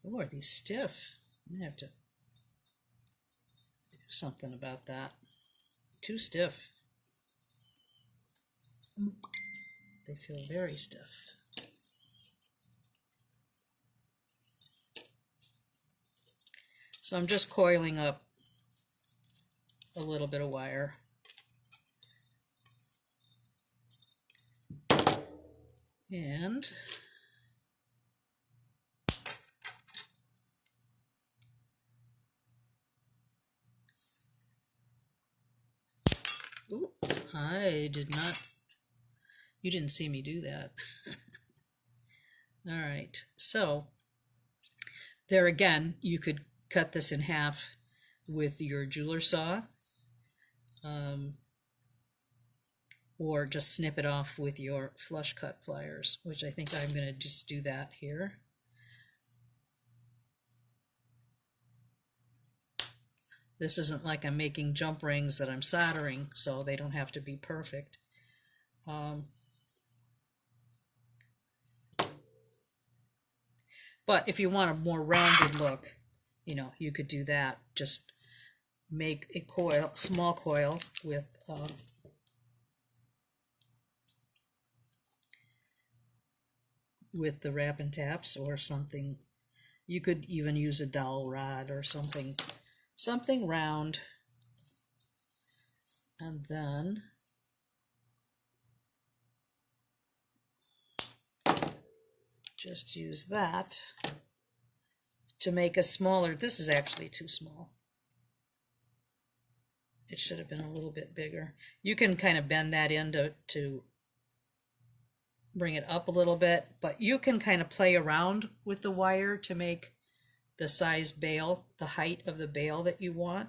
Oh, are these stiff? I'm gonna have to do something about that. Too stiff. They feel very stiff. So I'm just coiling up a little bit of wire. And ooh, I did not, you didn't see me do that. All right, so there again, you could cut this in half with your jeweler saw, or just snip it off with your flush cut pliers, which I think I'm going to just do that here. This isn't like I'm making jump rings that I'm soldering, so they don't have to be perfect. But if you want a more rounded look, you could do that. Just make a coil, small coil with the wrapping taps or something. You could even use a dowel rod or something round, and then just use that to make a smaller. This is actually too small. It should have been a little bit bigger. You can kind of bend that in to bring it up a little bit, but you can kind of play around with the wire to make the size bail, the height of the bail that you want.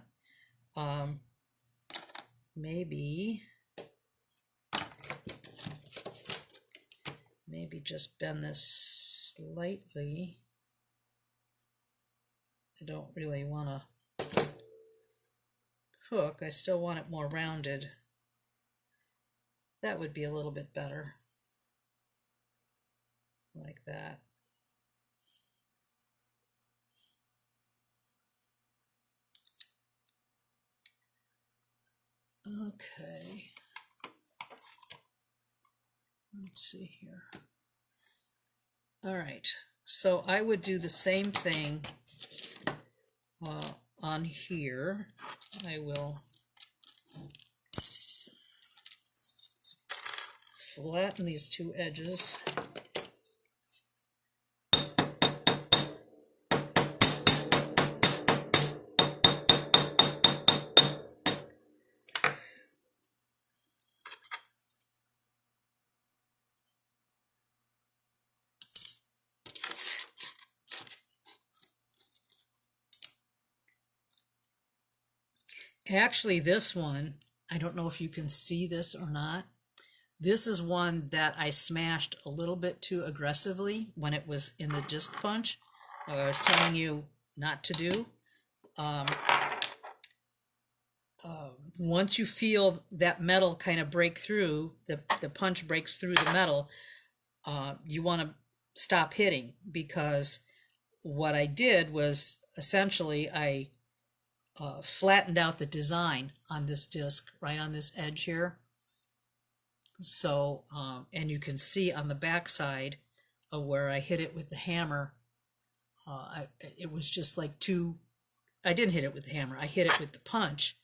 Maybe just bend this slightly. I don't really want to hook. I still want it more rounded. That would be a little bit better. Like that. Okay. Let's see here. All right. So I would do the same thing on here. I will flatten these two edges. Actually, this one, I don't know if you can see this or not. This is one that I smashed a little bit too aggressively when it was in the disc punch, like I was telling you not to do. Once you feel that metal kind of break through, the punch breaks through the metal, you want to stop hitting, because what I did was essentially I flattened out the design on this disc right on this edge here. So, and you can see on the back side of where I hit it with the hammer, it was just like I didn't hit it with the hammer, I hit it with the punch,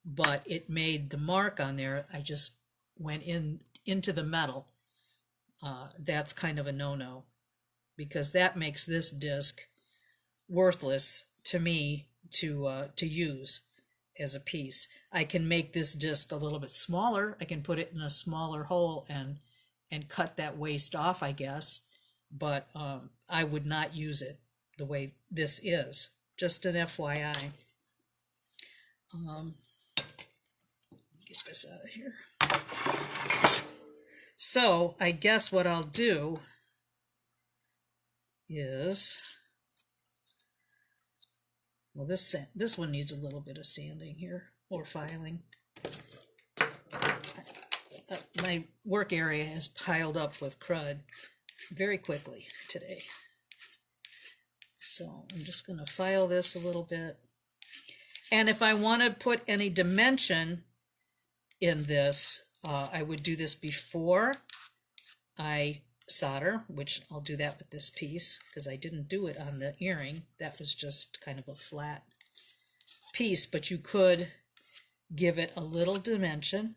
but it made the mark on there. I just went into the metal. That's kind of a no-no, because that makes this disc worthless to me to use as a piece. I can make this disc a little bit smaller. I can put it in a smaller hole and cut that waste off, I guess, but I would not use it the way this is. Just an FYI. Get this out of here. So I guess what I'll do is, well, this one needs a little bit of sanding here, or filing. My work area has piled up with crud very quickly today. So I'm just going to file this a little bit. And if I want to put any dimension in this, I would do this before I solder, which I'll do that with this piece, because I didn't do it on the earring. That was just kind of a flat piece, but you could give it a little dimension.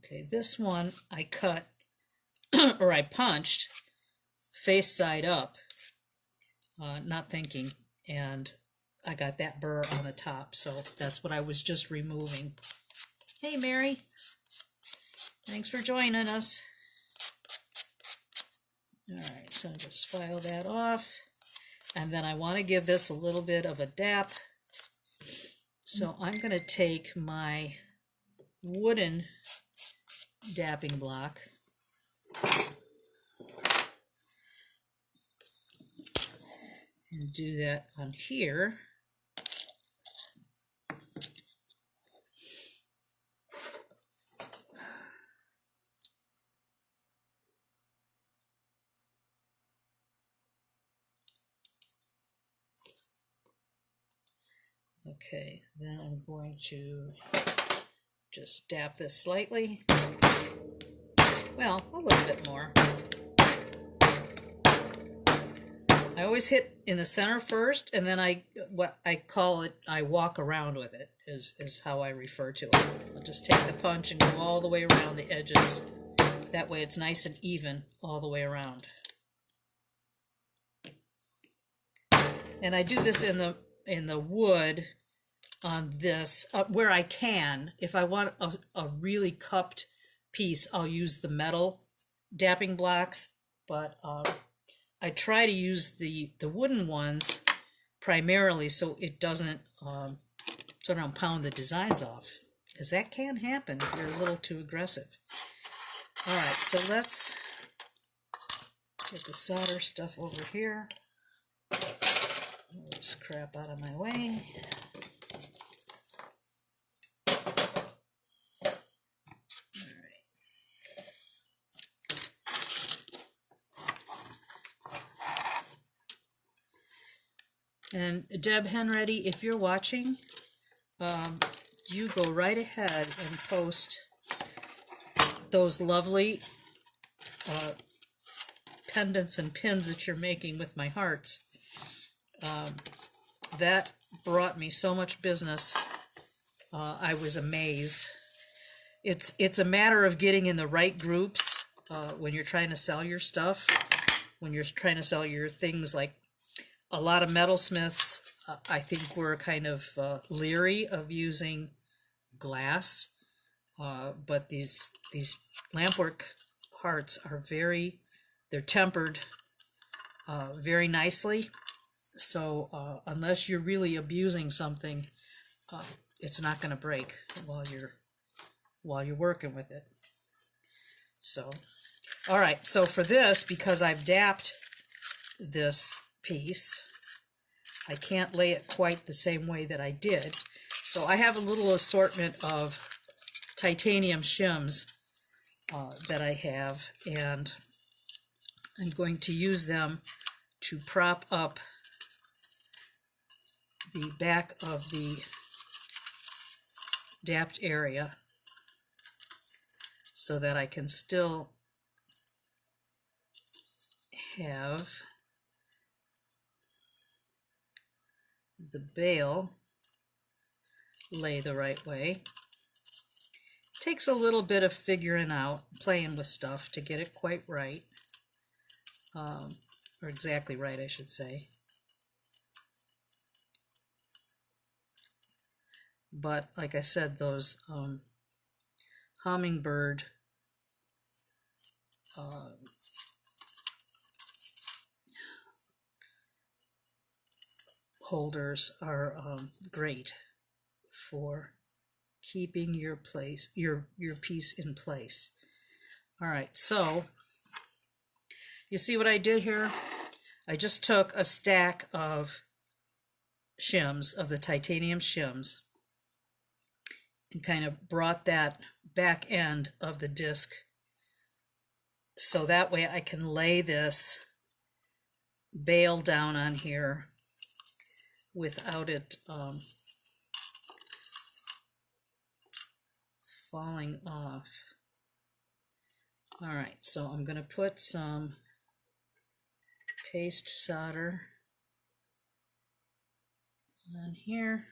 Okay, this one I cut or I punched face side up, not thinking, and I got that burr on the top, so that's what I was just removing. Hey Mary, thanks for joining us. All right, so just file that off, and then I want to give this a little bit of a dap, so I'm going to take my wooden dapping block and do that on here. Okay, then I'm going to just dap this slightly. Well, a little bit more. I always hit in the center first, and then I walk around with it, is how I refer to it. I'll just take the punch and go all the way around the edges. That way it's nice and even all the way around. And I do this in the wood on this, where I can. If I want a really cupped piece, I'll use the metal dapping blocks, but I try to use the wooden ones primarily so it doesn't so I don't pound the designs off, because that can happen if you're a little too aggressive. All right, so let's get the solder stuff over here. Move this crap out of my way. And Deb Henready, if you're watching, you go right ahead and post those lovely pendants and pins that you're making with my hearts. That brought me so much business. I was amazed. It's a matter of getting in the right groups when you're trying to sell your stuff, when you're trying to sell your things. Like a lot of metalsmiths, I think we're kind of leery of using glass, but these lampwork hearts are they're tempered very nicely. So unless you're really abusing something, it's not going to break while you're working with it. So, all right. So for this, because I've dapped this piece, I can't lay it quite the same way that I did. So I have a little assortment of titanium shims that I have, and I'm going to use them to prop up the back of the dapped area so that I can still have the bail lay the right way. It takes a little bit of figuring out, playing with stuff to get it quite right, or exactly right, I should say. But like I said, those hummingbird holders are great for keeping your piece in place. All right, so you see what I did here? I just took a stack of shims, of the titanium shims, and kind of brought that back end of the disc so that way I can lay this bail down on here without it falling off. All right, so I'm going to put some paste solder on here.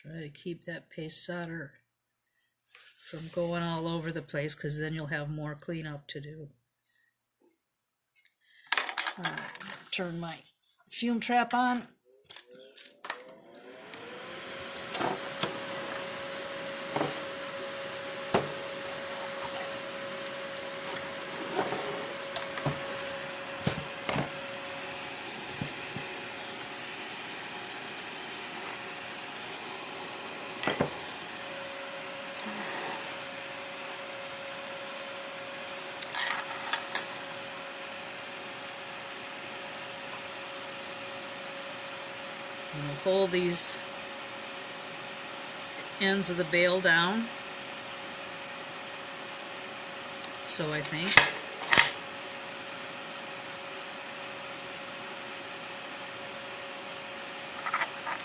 Try to keep that paste solder from going all over the place, because then you'll have more cleanup to do. All right, turn my fume trap on. I'm going to hold these ends of the bail down. So I think.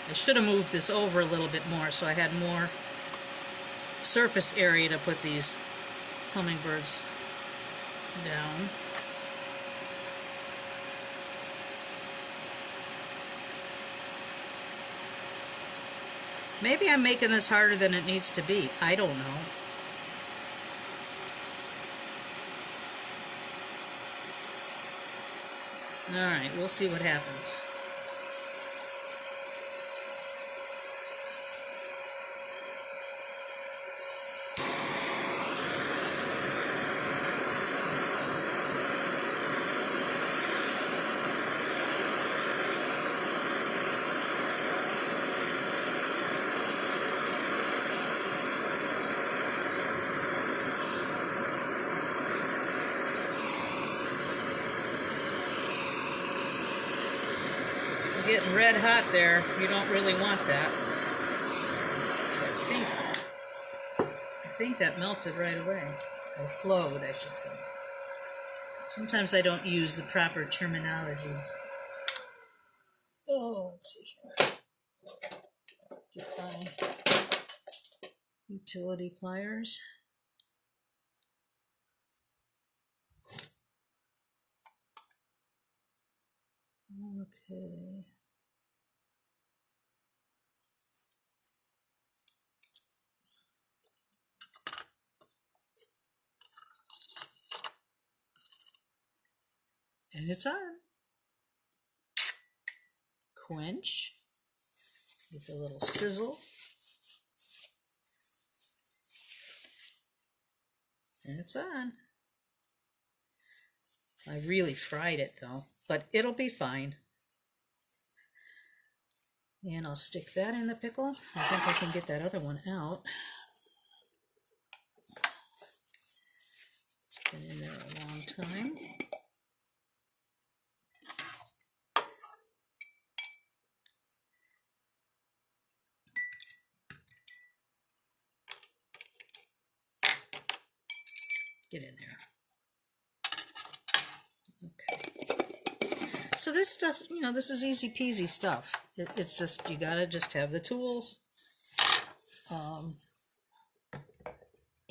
I should have moved this over a little bit more so I had more surface area to put these hummingbirds down. Maybe I'm making this harder than it needs to be. I don't know. All right, we'll see what happens. getting red hot there. You don't really want that. I think that melted right away. Or flowed, I should say. Sometimes I don't use the proper terminology. Oh, let's see here. Get my utility pliers. Okay. And it's on. Quench with a little sizzle. And it's on. I really fried it though, but it'll be fine. And I'll stick that in the pickle. I think I can get that other one out. It's been in there a long time. Get in there. Okay. So this stuff, you know, this is easy peasy stuff. It's just, you gotta just have the tools.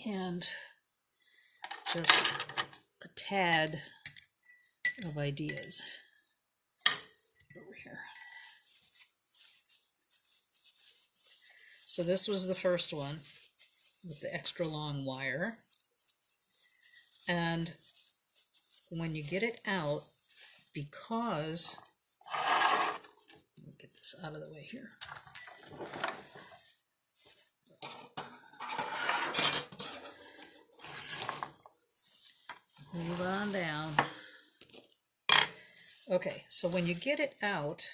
And just a tad of ideas over here. So this was the first one with the extra long wire. And when you get it out, because, let me get this out of the way here. Move on down. Okay, so when you get it out,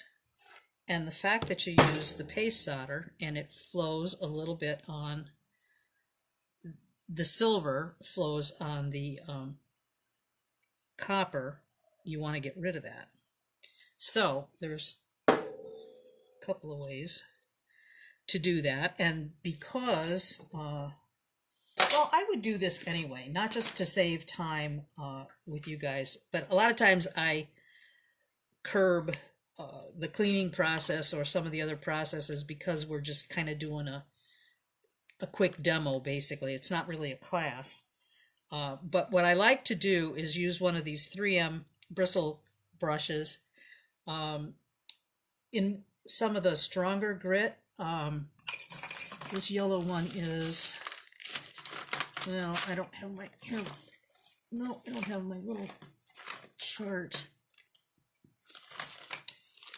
and the fact that you use the paste solder and it flows a little bit on, the silver flows on the copper, you want to get rid of that. So there's a couple of ways to do that, and because well, I would do this anyway, not just to save time with you guys, but a lot of times I curb the cleaning process or some of the other processes because we're just kind of doing a quick demo, basically. It's not really a class. But what I like to do is use one of these 3M bristle brushes. In some of the stronger grit, this yellow one is, well, I don't have my, here, no, I don't have my little chart.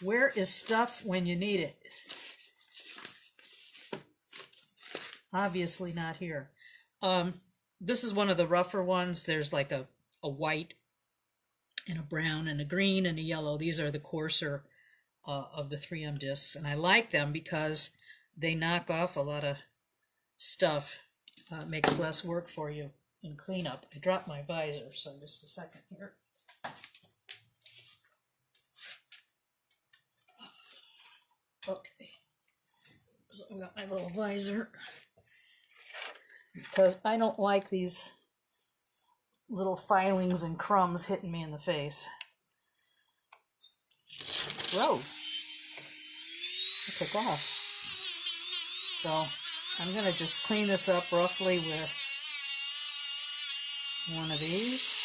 Where is stuff when you need it? Obviously not here. This is one of the rougher ones. There's like a white and a brown and a green and a yellow. These are the coarser of the 3M discs, and I like them because they knock off a lot of stuff. Makes less work for you in cleanup. I dropped my visor, so just a second here. Okay, so I've got my little visor because I don't like these little filings and crumbs hitting me in the face. Whoa, it took off. So I'm going to just clean this up roughly with one of these.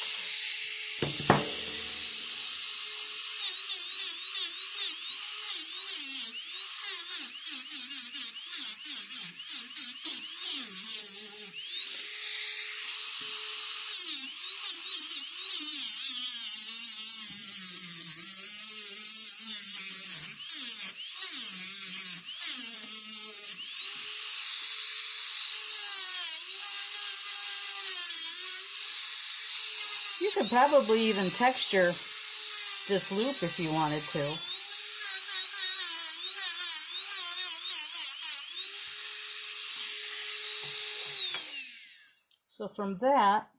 You could probably even texture this loop if you wanted to. So from that,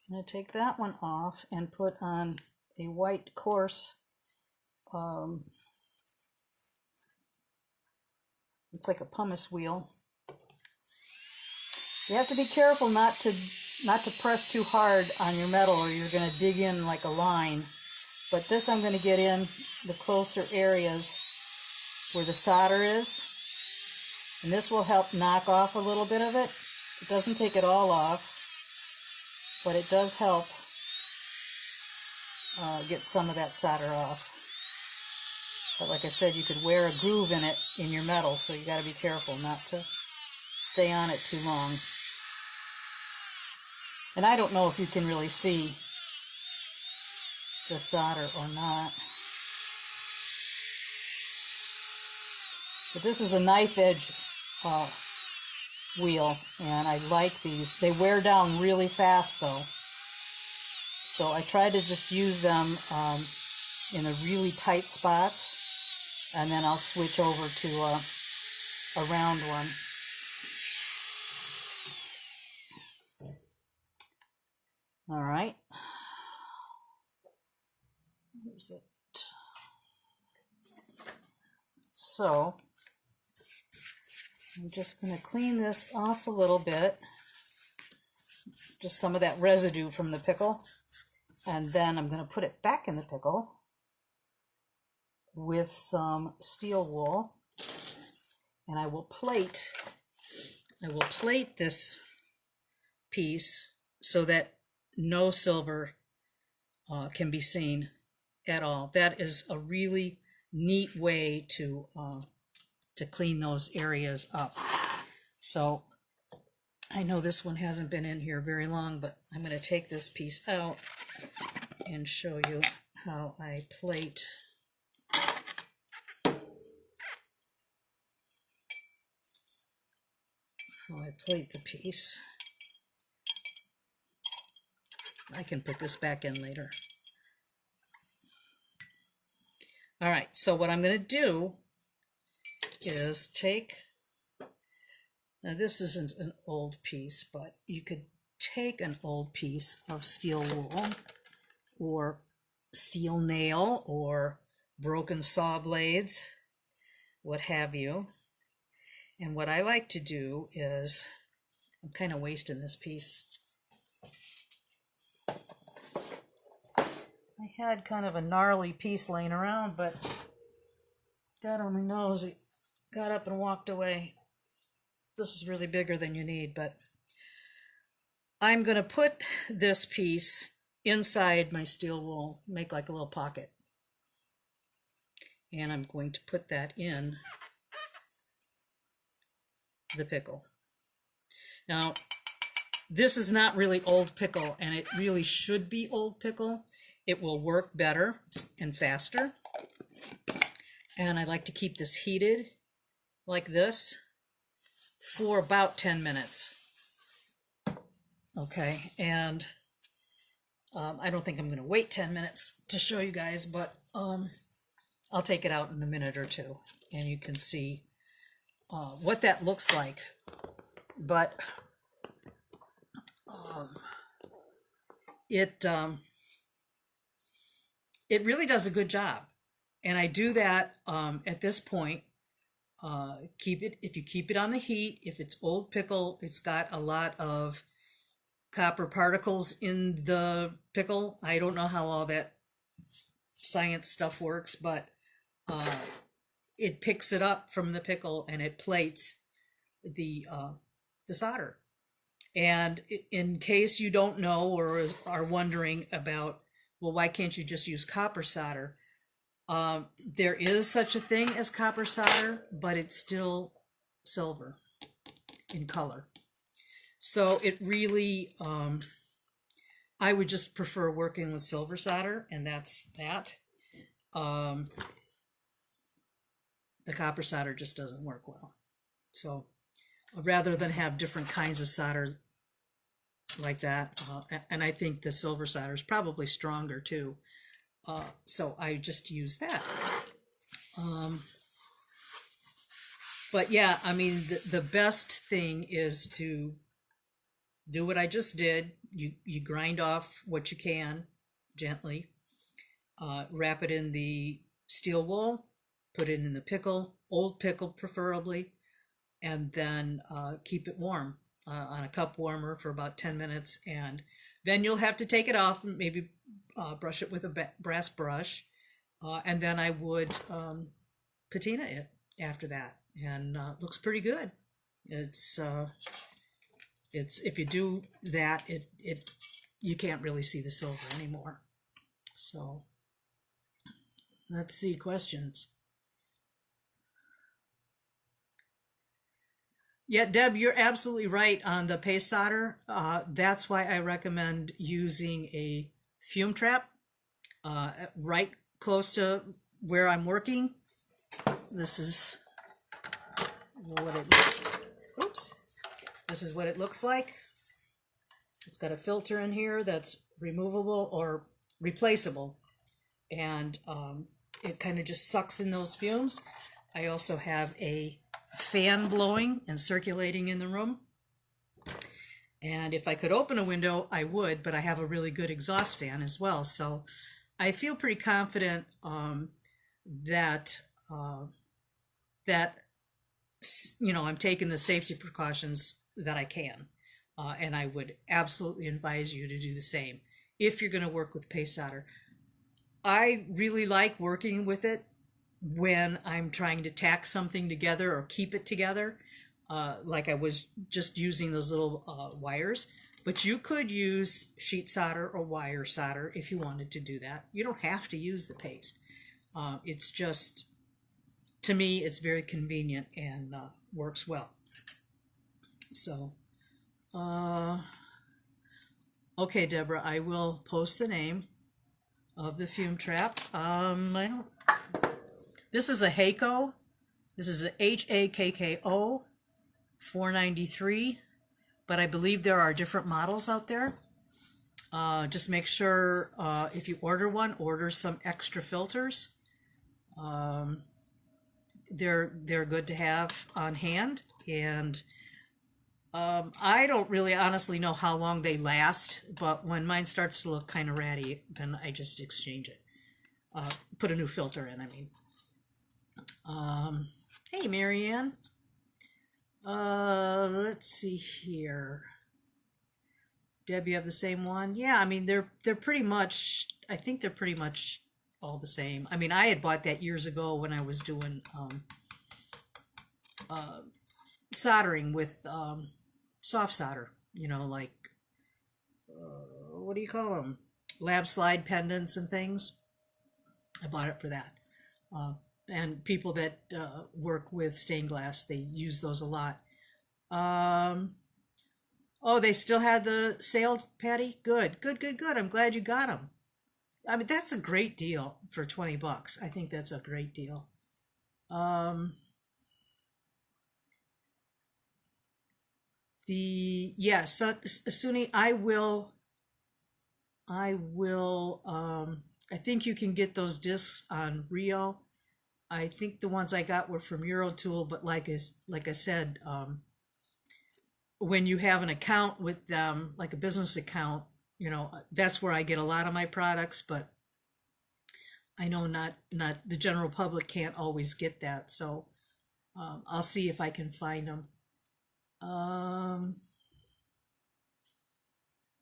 I'm going to take that one off and put on a white coarse it's like a pumice wheel. You have to be careful not to press too hard on your metal, or you're going to dig in like a line. But this I'm going to get in the closer areas where the solder is, and this will help knock off a little bit of it. It doesn't take it all off, but it does help get some of that solder off. But like I said, you could wear a groove in it in your metal, so you got to be careful not to stay on it too long. And I don't know if you can really see the solder or not. But this is a knife edge wheel, and I like these. They wear down really fast though. So I try to just use them in a really tight spots, and then I'll switch over to a round one. All right. Where's it? So I'm just going to clean this off a little bit, just some of that residue from the pickle, and then I'm going to put it back in the pickle with some steel wool, and I will plate this piece so that no silver can be seen at all. That is a really neat way to clean those areas up. So I know this one hasn't been in here very long, but I'm going to take this piece out and show you how I plate. How I plate the piece. I can put this back in later. All right, so what I'm going to do is take, now this isn't an old piece, but you could take an old piece of steel wool or steel nail or broken saw blades, what have you. And what I like to do is, I'm kind of wasting this piece. I had kind of a gnarly piece laying around, but God only knows it got up and walked away. This is really bigger than you need, but I'm going to put this piece inside my steel wool, make like a little pocket. And I'm going to put that in the pickle. Now, this is not really old pickle, and it really should be old pickle. It will work better and faster. And I like to keep this heated like this for about 10 minutes. Okay, and I don't think I'm going to wait 10 minutes to show you guys, but I'll take it out in a minute or two, and you can see what that looks like. But it really does a good job, and I do that at this point. If you keep it on the heat, if it's old pickle, it's got a lot of copper particles in the pickle. I don't know how all that science stuff works, but it picks it up from the pickle and it plates the solder. And in case you don't know or are wondering about, well, why can't you just use copper solder? There is such a thing as copper solder, but it's still silver in color. So it really, I would just prefer working with silver solder, and that's that. The copper solder just doesn't work well. So rather than have different kinds of solder like that, and I think the silver solder is probably stronger too. So I just use that. But yeah, I mean, the best thing is to do what I just did. You grind off what you can gently, wrap it in the steel wool, put it in the pickle, old pickle preferably, and then keep it warm on a cup warmer for about 10 minutes. And then you'll have to take it off and maybe brush it with a brass brush. And then I would patina it after that, and it looks pretty good. It's if you do that, it you can't really see the silver anymore. So let's see, questions. Yeah, Deb, you're absolutely right on the paste solder. That's why I recommend using a fume trap right close to where I'm working. This is what it looks like. Oops. This is what it looks like. It's got a filter in here that's removable or replaceable, and it kind of just sucks in those fumes. I also have a fan blowing and circulating in the room, and if I could open a window I would, but I have a really good exhaust fan as well, so I feel pretty confident that that I'm taking the safety precautions that I can, and I would absolutely advise you to do the same if you're going to work with paste solder. I really like working with it when I'm trying to tack something together or keep it together, like I was just using those little wires. But you could use sheet solder or wire solder if you wanted to do that. You don't have to use the paste. It's just, to me, it's very convenient and works well. So, okay, Deborah, I will post the name of the fume trap. This is a Hakko. This is a HAKKO 493, but I believe there are different models out there. Just make sure if you order one, order some extra filters. They're good to have on hand, and I don't really honestly know how long they last, but when mine starts to look kind of ratty, then I just exchange it. Put a new filter in, I mean. Hey, Marianne. Let's see here. Deb, you have the same one? Yeah, I mean, they're pretty much, I think they're pretty much all the same. I mean, I had bought that years ago when I was doing soldering with soft solder, like, what do you call them? Lab slide pendants and things. I bought it for that. And people that work with stained glass, they use those a lot. Oh, they still had the sale, Patty? Good. I'm glad you got them. I mean, that's a great deal for $20. I think that's a great deal. Suni, I think you can get those discs on Rio. I think the ones I got were from Eurotool, but like I said, when you have an account with them, like a business account, that's where I get a lot of my products, but I know not the general public can't always get that, so I'll see if I can find them.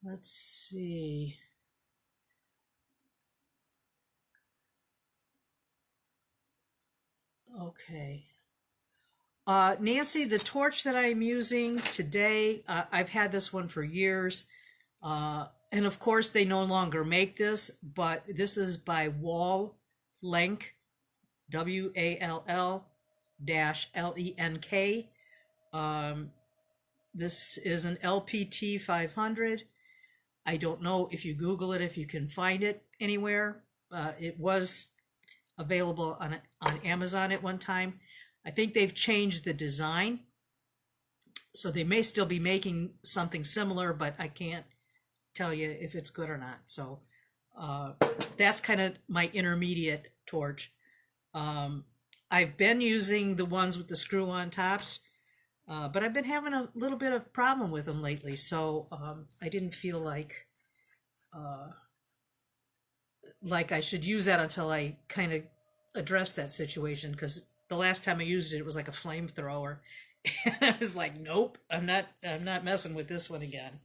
Let's see. Okay. Nancy, the torch that I'm using today, I've had this one for years. And of course, they no longer make this, but this is by Wall Lenk, WALL-LENK. This is an LPT 500. I don't know if you Google it, if you can find it anywhere. It was available on Amazon at one time. I think they've changed the design, so they may still be making something similar, but I can't tell you if it's good or not. So that's kind of my intermediate torch. I've been using the ones with the screw-on tops, but I've been having a little bit of problem with them lately, so I didn't feel like I should use that until I kind of address that situation, because the last time I used it, it was like a flamethrower. And I was like, nope, I'm not messing with this one again.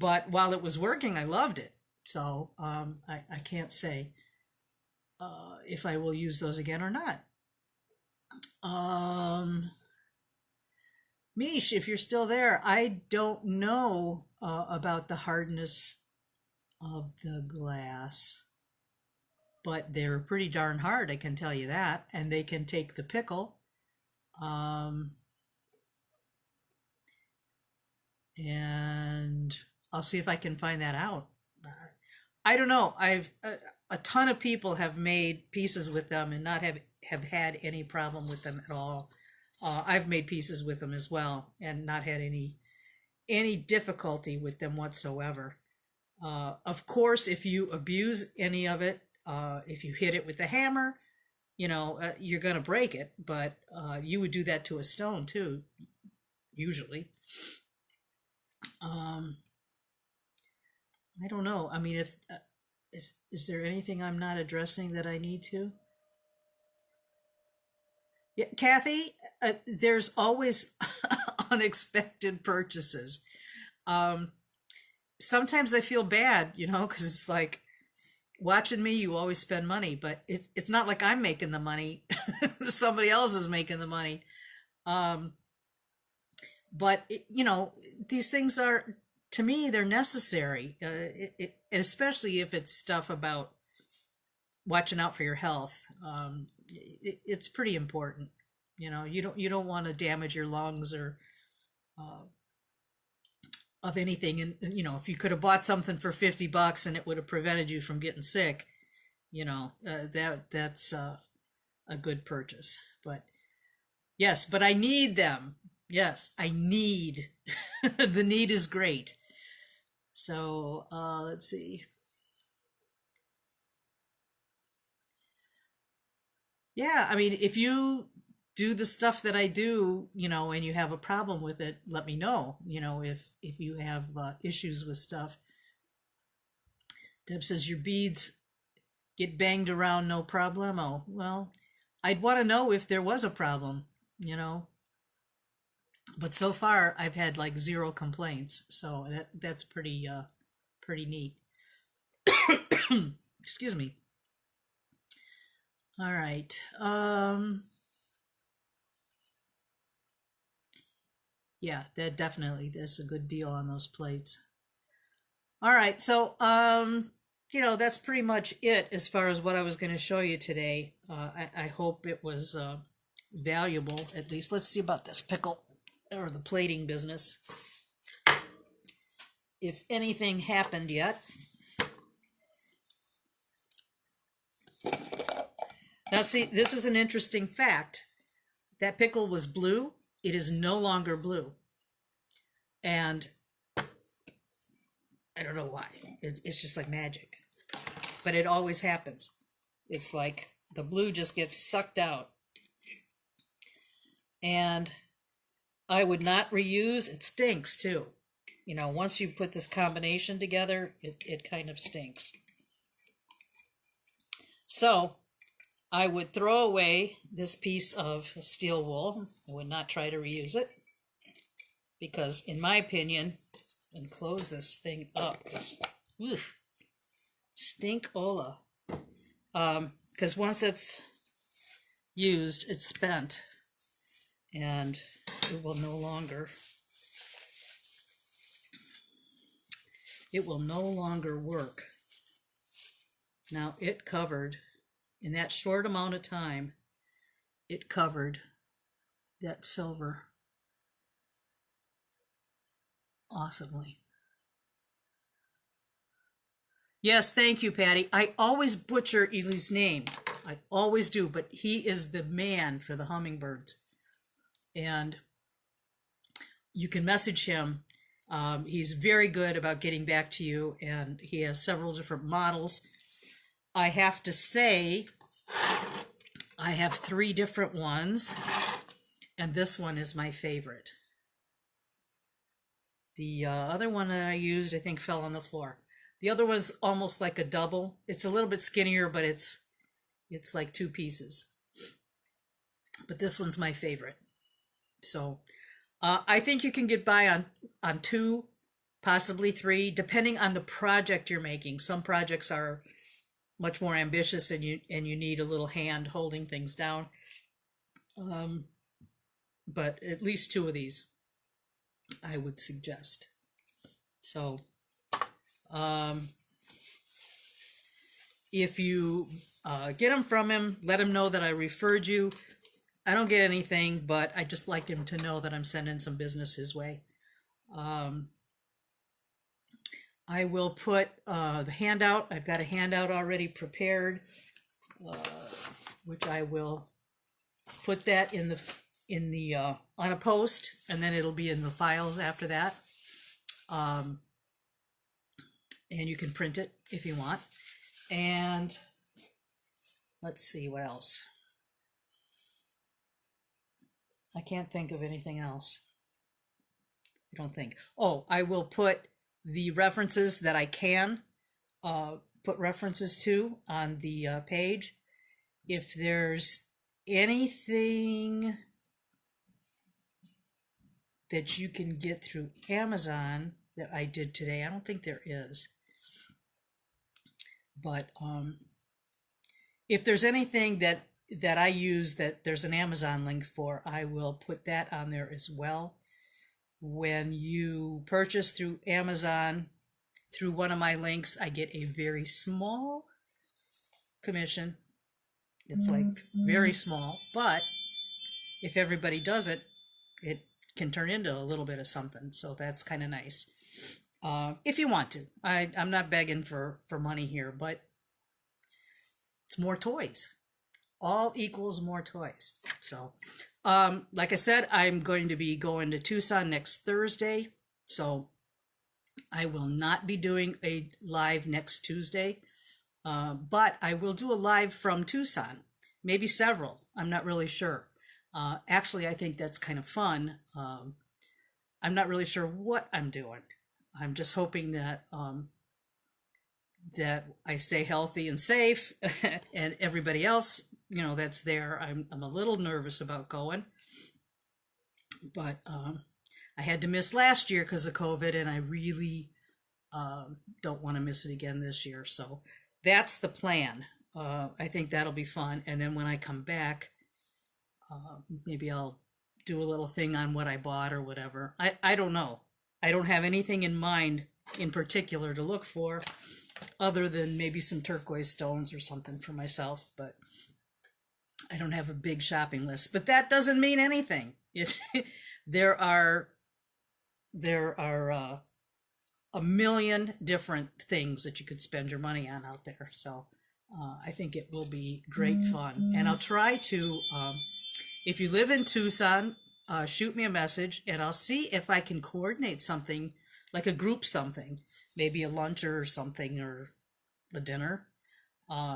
But while it was working, I loved it. So I can't say if I will use those again or not. Mish, if you're still there, I don't know about the hardness of the glass, but they're pretty darn hard, I can tell you that. And they can take the pickle. And I'll see if I can find that out. I don't know. I've a ton of people have made pieces with them and not have had any problem with them at all. I've made pieces with them as well and not had any difficulty with them whatsoever. Of course, if you abuse any of it, if you hit it with the hammer, you're gonna break it. But you would do that to a stone too, usually. I don't know. I mean, if is there anything I'm not addressing that I need to? Yeah, Kathy, there's always unexpected purchases. Um, Sometimes I feel bad, because it's like watching me, you always spend money, but it's not like I'm making the money. Somebody else is making the money. Um, but these things are, to me, they're necessary. And especially if it's stuff about watching out for your health. It's pretty important. You don't want to damage your lungs or uh, of anything. And if you could have bought something for $50 and it would have prevented you from getting sick, that's a good purchase. But yes, but I need them. Yes, I need. The need is great. So let's see. Yeah, I mean, if you do the stuff that I do, and you have a problem with it, let me know. If you have issues with stuff. Deb says your beads get banged around, no problemo. Well, I'd want to know if there was a problem, you know. But so far, I've had like zero complaints, so that's pretty neat. Excuse me. All right. Yeah, that's a good deal on those plates. All right, so that's pretty much it as far as what I was going to show you today. I hope it was valuable. At least, let's see about this pickle or the plating business. If anything happened yet. Now, see, this is an interesting fact. That pickle was blue. It is no longer blue. And I don't know why. It's just like magic. But it always happens. It's like the blue just gets sucked out. And I would not reuse. It stinks too. Once you put this combination together, it kind of stinks. So I would throw away this piece of steel wool. I would not try to reuse it. Because in my opinion, and close this thing up, stink-ola. Because once it's used, it's spent. And it will no longer work. Now it covered, in that short amount of time, it covered that silver awesomely. Yes, thank you, Patty. I always butcher Ely's name. I always do, but he is the man for the hummingbirds. And you can message him. He's very good about getting back to you, and he has several different models. I have to say, I have 3 different ones, and this one is my favorite. The other one that I used, I think, fell on the floor. The other one's almost like a double. It's a little bit skinnier, but it's It's like 2 pieces, but this one's my favorite. So I think you can get by on 2, possibly 3, depending on the project you're making. Some projects are much more ambitious, and you need a little hand holding things down. Um, but at least 2 of these I would suggest. So um, if you get them from him, let him know that I referred you. I don't get anything, but I just liked him to know that I'm sending some business his way. Um, I will put the handout. I've got a handout already prepared, uh, which I will put that in the on a post, and then it'll be in the files after that. And you can print it if you want. And let's see what else. I can't think of anything else. I don't think. Oh, I will put the references that I can put references to on the page. If there's anything that you can get through Amazon that I did today, I don't think there is. But if there's anything that I use that there's an Amazon link for, I will put that on there as well. When you purchase through Amazon through one of my links, I get a very small commission. It's like very small, but if everybody does it, it can turn into a little bit of something. So that's kind of nice. If you want to. I'm not begging for money here, but it's more toys. All equals more toys. So like I said, I'm going to be going to Tucson next Thursday, so I will not be doing a live next Tuesday, but I will do a live from Tucson, maybe several. I'm not really sure. Actually, I think that's kind of fun. I'm not really sure what I'm doing. I'm just hoping that that I stay healthy and safe, and everybody else, that's there. I'm a little nervous about going, but I had to miss last year because of COVID, and I really don't want to miss it again this year. So that's the plan. I think that'll be fun. And then when I come back, maybe I'll do a little thing on what I bought or whatever. I don't know. I don't have anything in mind in particular to look for, other than maybe some turquoise stones or something for myself, but I don't have a big shopping list. But that doesn't mean anything. There are a million different things that you could spend your money on out there. So I think it will be great fun. And I'll try to, if you live in Tucson, shoot me a message, and I'll see if I can coordinate something, like a group something, maybe a lunch or something, or a dinner,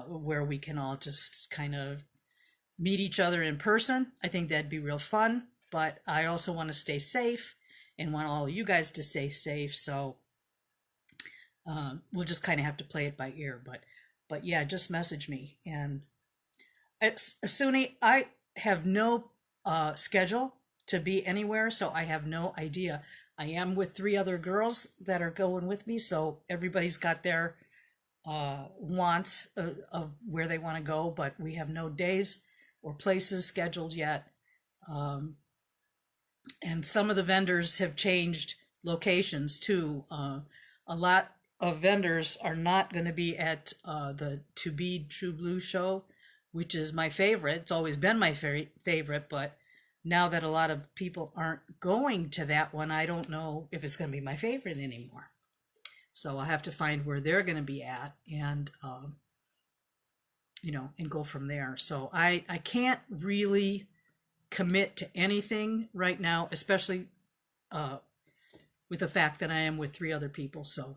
where we can all just kind of meet each other in person. I think that'd be real fun, but I also want to stay safe and want all of you guys to stay safe. So we'll just kind of have to play it by ear, but yeah, just message me. And it's Suni, I have no schedule to be anywhere, so I have no idea. I am with 3 other girls that are going with me, so everybody's got their wants of where they want to go, but we have no days or places scheduled yet. And some of the vendors have changed locations too. A lot of vendors are not going to be at the To Be True Blue show, which is my favorite. It's always been my favorite, but now that a lot of people aren't going to that one, I don't know if it's going to be my favorite anymore. So I'll have to find where they're going to be at, and and go from there. So I can't really commit to anything right now, especially with the fact that I am with 3 other people. So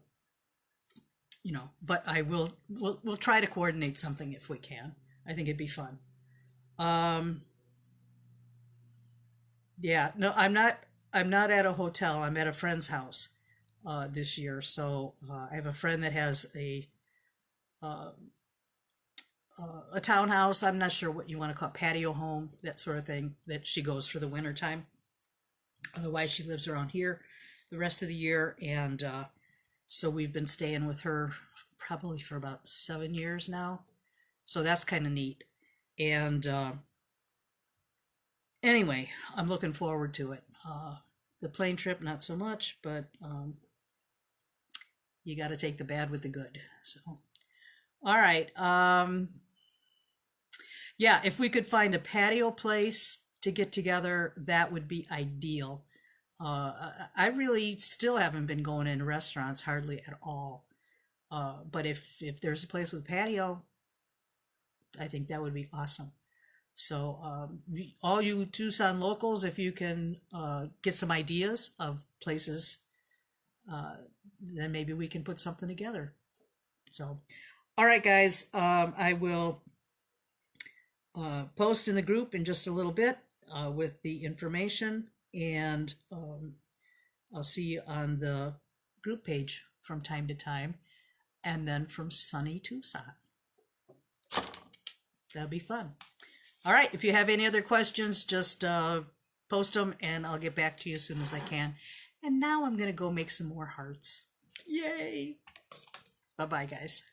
but we'll try to coordinate something if we can. I think it'd be fun. Yeah, no, I'm not at a hotel. I'm at a friend's house this year. So I have a friend that has a a townhouse. I'm not sure what you want to call it, patio home, that sort of thing, that she goes for the winter time. Otherwise, she lives around here the rest of the year. And so we've been staying with her probably for about 7 years now. So that's kind of neat. And anyway, I'm looking forward to it. The plane trip, not so much, but you got to take the bad with the good. So, all right. Yeah, if we could find a patio place to get together, that would be ideal. I really still haven't been going in restaurants hardly at all. But if there's a place with patio, I think that would be awesome. So, all you Tucson locals, if you can get some ideas of places, uh, then maybe we can put something together. So, all right, guys, I will post in the group in just a little bit with the information, and I'll see you on the group page from time to time, and then from sunny Tucson. That'll be fun. All right, if you have any other questions, just post them and I'll get back to you as soon as I can. And now I'm going to go make some more hearts. Yay! Bye-bye, guys.